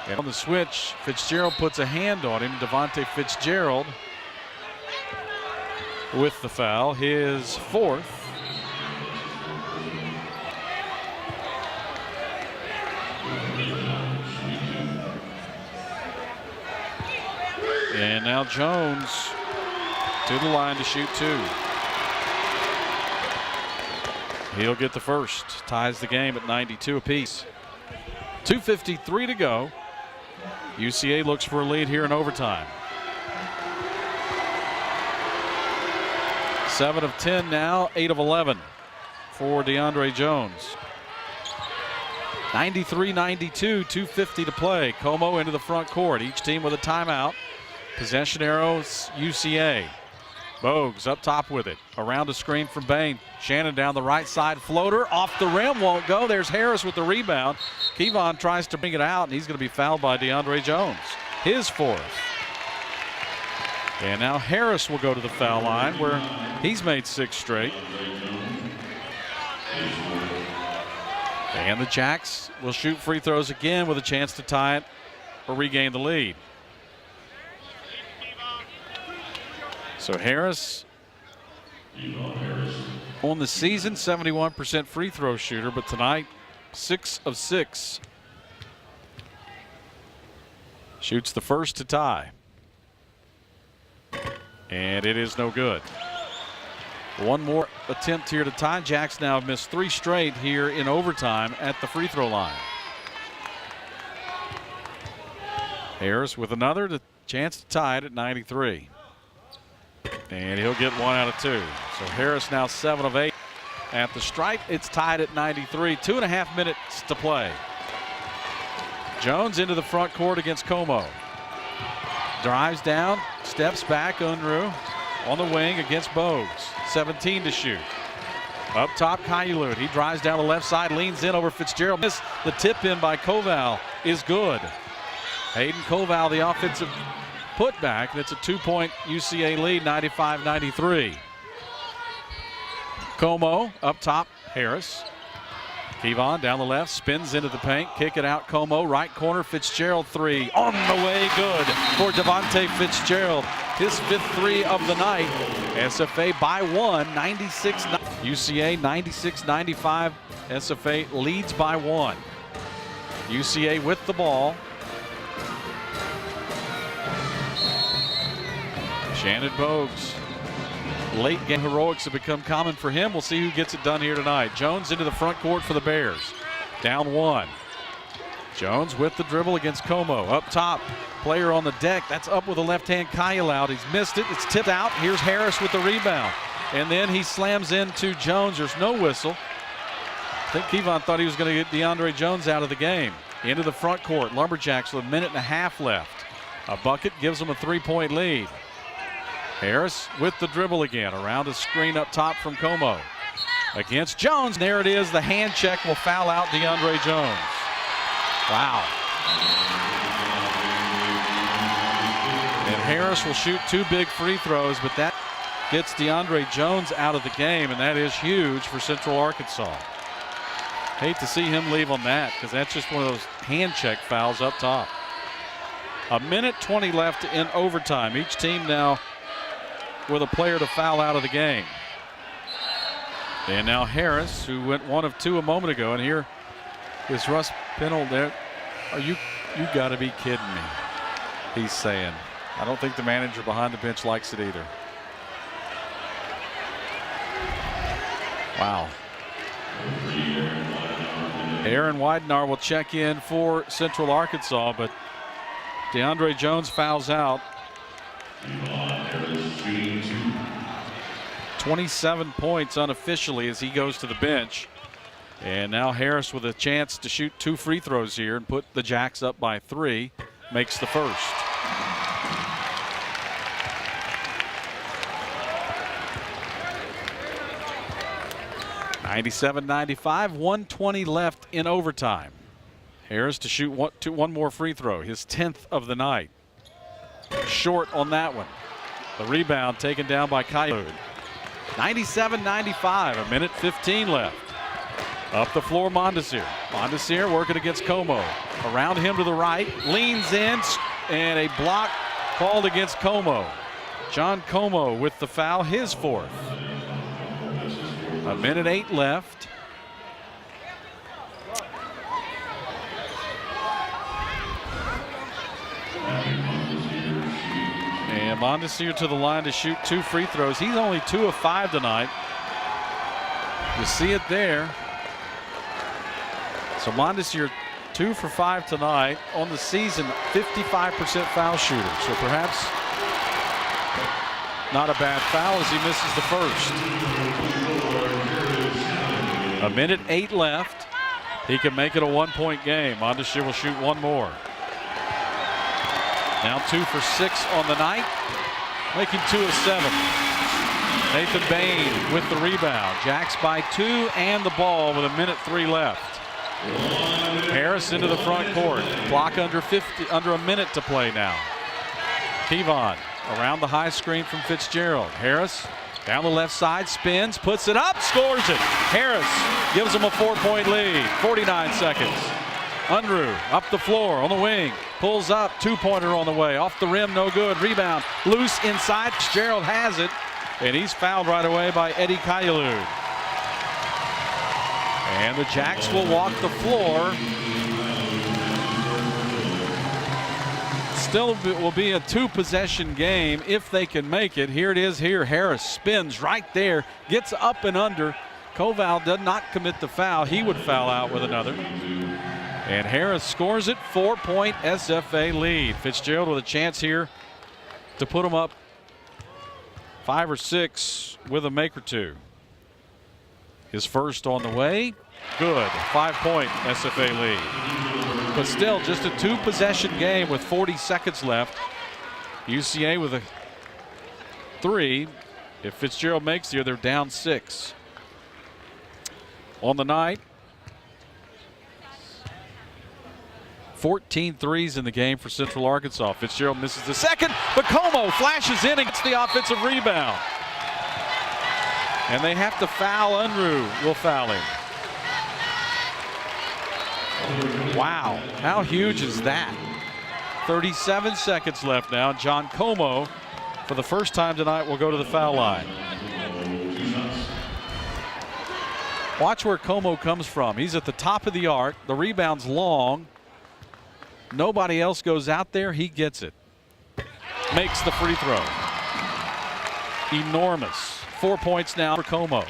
And on the switch, Fitzgerald puts a hand on him. Devontae Fitzgerald with the foul, his 4th. And now Jones to the line to shoot 2. He'll get the first. Ties the game at 92 apiece. 2:53 to go. UCA looks for a lead here in overtime. 7 of 10 now, 8 of 11 for DeAndre Jones. 93-92, 2:50 to play. Como into the front court. Each team with a timeout. Possession arrows, UCA. Bogues up top with it. Around a screen from Bain. Shannon down the right side. Floater off the rim, won't go. There's Harris with the rebound. Kevon tries to bring it out, and he's going to be fouled by DeAndre Jones. His 4th. And now Harris will go to the foul line, where he's made 6 straight. And the Jacks will shoot free throws again with a chance to tie it or regain the lead. So Harris on the season, 71% free throw shooter, but tonight 6 of 6. Shoots the first to tie. And it is no good. One more attempt here to tie. Jacks now have missed 3 straight here in overtime at the free throw line. Harris with another chance to tie it at 93. And he'll get 1 out of 2. So Harris now 7 of 8 at the stripe. It's tied at 93. 2.5 minutes to play. Jones into the front court against Como. Drives down, steps back. Unruh on the wing against Bogues. 17 to shoot. Up top, Kailut. He drives down the left side, leans in over Fitzgerald. The tip in by Koval is good. Hayden Koval, the offensive putback. That's a 2-point UCA lead, 95-93. Como up top, Harris. Kevon down the left, spins into the paint, kick it out. Como, right corner, Fitzgerald 3 on the way, good for Devontae Fitzgerald. His 5th 3 of the night. SFA by 1, 96. UCA 96-95. SFA leads by 1. UCA with the ball. Shannon Bogues. Late game heroics have become common for him. We'll see who gets it done here tonight. Jones into the front court for the Bears. Down 1. Jones with the dribble against Como. Up top, player on the deck. That's up with a left hand. Kyle out. He's missed it. It's tipped out. Here's Harris with the rebound. And then he slams into Jones. There's no whistle. I think Kevon thought he was going to get DeAndre Jones out of the game. Into the front court. Lumberjacks with a minute and a half left. A bucket gives them a 3-point lead. Harris with the dribble again. Around a screen up top from Como. Against Jones. There it is. The hand check will foul out DeAndre Jones. Wow. And Harris will shoot 2 big free throws, but that gets DeAndre Jones out of the game, and that is huge for Central Arkansas. Hate to see him leave on that, because that's just one of those hand check fouls up top. A minute 20 left in overtime. Each team now with a player to foul out of the game. And now Harris, who went 1 of 2 a moment ago, and here is Russ Pennell there. You got to be kidding me, he's saying. I don't think the manager behind the bench likes it either. Wow. Aaron Widenar will check in for Central Arkansas, but DeAndre Jones fouls out. 27 points unofficially as he goes to the bench. And now Harris with a chance to shoot 2 free throws here and put the Jacks up by 3. Makes the first. (97-95), 1:20 left in overtime. Harris to shoot one more free throw, his 10th of the night. Short on that one. The rebound taken down by Kyle. 97-95, a minute 15 left. Up the floor, Mondesir. Mondesir working against Como. Around him to the right, leans in, and a block called against Como. John Como with the foul, his 4th. A minute 8 left. And Mondesir to the line to shoot 2 free throws. He's only 2 of 5 tonight. You see it there. So Mondesir 2 for 5 tonight. On the season, 55% foul shooter. So perhaps not a bad foul as he misses the first. A minute 8 left. He can make it a 1-point game. Mondesir will shoot 1 more. Now 2 for 6 on the night, making 2 of 7. Nathan Bain with the rebound. Jacks by 2 and the ball with a minute 3 left. Harris into the front court. Clock under a minute to play now. Kevon around the high screen from Fitzgerald. Harris down the left side, spins, puts it up, scores it. Harris gives him a 4-point lead. 49 seconds. Unruh up the floor on the wing. Pulls up, 2-pointer on the way. Off the rim, no good. Rebound, loose inside. Fitzgerald has it, and he's fouled right away by Eddie Kayalud. And the Jacks will walk the floor. Still will be a 2-possession game if they can make it. Here it is here. Harris spins right there, gets up and under. Koval does not commit the foul. He would foul out with another. And Harris scores it. 4-point SFA lead. Fitzgerald with a chance here to put them up 5 or 6 with a make or 2. His first on the way. Good. 5-point SFA lead. But still just a 2-possession game with 40 seconds left. UCA with a 3. If Fitzgerald makes here, they're down 6. On the night, 14 threes in the game for Central Arkansas. Fitzgerald misses the second, but Como flashes in and gets the offensive rebound. And they have to foul. Unruh will foul him. Wow, how huge is that? 37 seconds left now. John Como, for the first time tonight, will go to the foul line. Watch where Como comes from. He's at the top of the arc. The rebound's long. Nobody else goes out there. He gets it. Makes the free throw. Enormous. 4 points now for Como.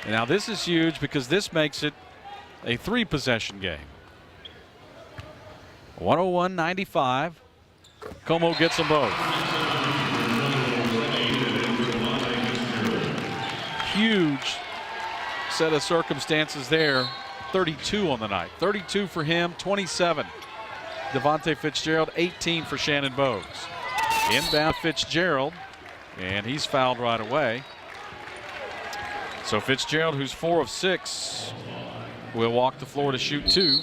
And now this is huge because this makes it a 3-possession game. 101-95. Como gets them both. Huge set of circumstances there. 32 on the night. 32 for him, 27. Devontae Fitzgerald, 18 for Shannon Bogues. Inbound Fitzgerald, and he's fouled right away. So Fitzgerald, who's 4 of 6, will walk the floor to shoot 2.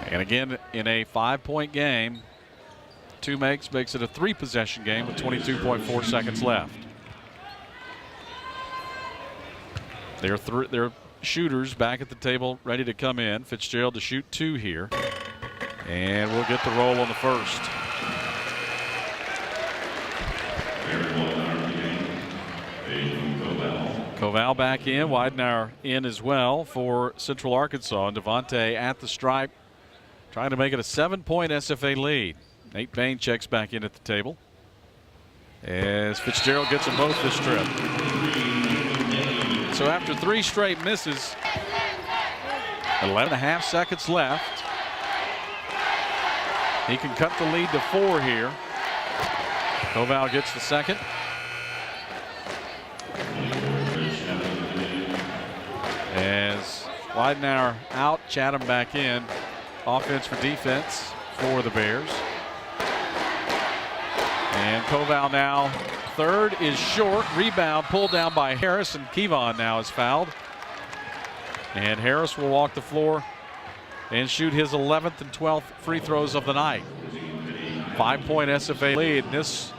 And again, in a 5-point game, 2 makes it a 3-possession game with 22.4 seconds left. Their shooters back at the table ready to come in. Fitzgerald to shoot 2 here. And we'll get the roll on the first. Koval back in. Weidenauer in as well for Central Arkansas. And Devontae at the stripe trying to make it a 7-point SFA lead. Nate Bain checks back in at the table as Fitzgerald gets them both this trip. So after 3 straight misses, 11.5 seconds left. He can cut the lead to 4 here. Koval gets the second. As Weidenauer out, Chatham back in. Offense for defense for the Bears. And Koval now, third is short. Rebound pulled down by Harris, and Kevon now is fouled. And Harris will walk the floor and shoot his 11th and 12th free throws of the night. 5-point SFA lead. And this,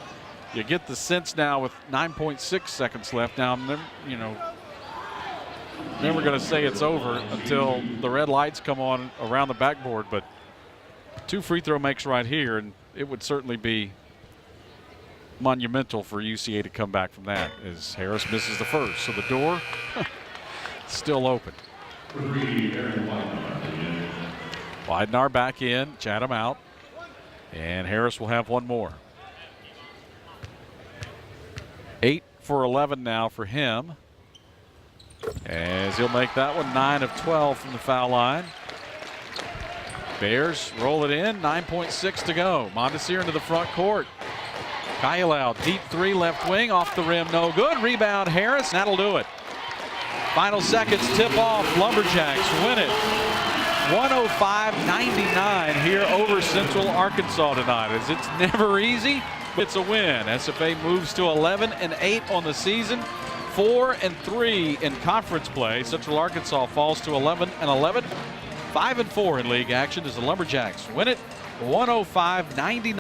you get the sense now with 9.6 seconds left. Now, you know, never going to say it's over until the red lights come on around the backboard, but 2 free throw makes right here, and it would certainly be monumental for UCA to come back from that as Harris misses the first. So the door still open. Weidenauer back in, Chatham out, and Harris will have one more. 8 for 11 now for him, as he'll make that one 9 of 12 from the foul line. Bears roll it in, 9.6 to go. Mondesir into the front court. Kailau, deep 3 left wing, off the rim, no good. Rebound Harris, that'll do it. Final seconds, tip off, Lumberjacks win it. 105-99 here over Central Arkansas tonight. As it's never easy, but it's a win. SFA moves to 11-8 on the season, 4-3 in conference play. Central Arkansas falls to 11-11, 5-4 in league action as the Lumberjacks win it 105-99.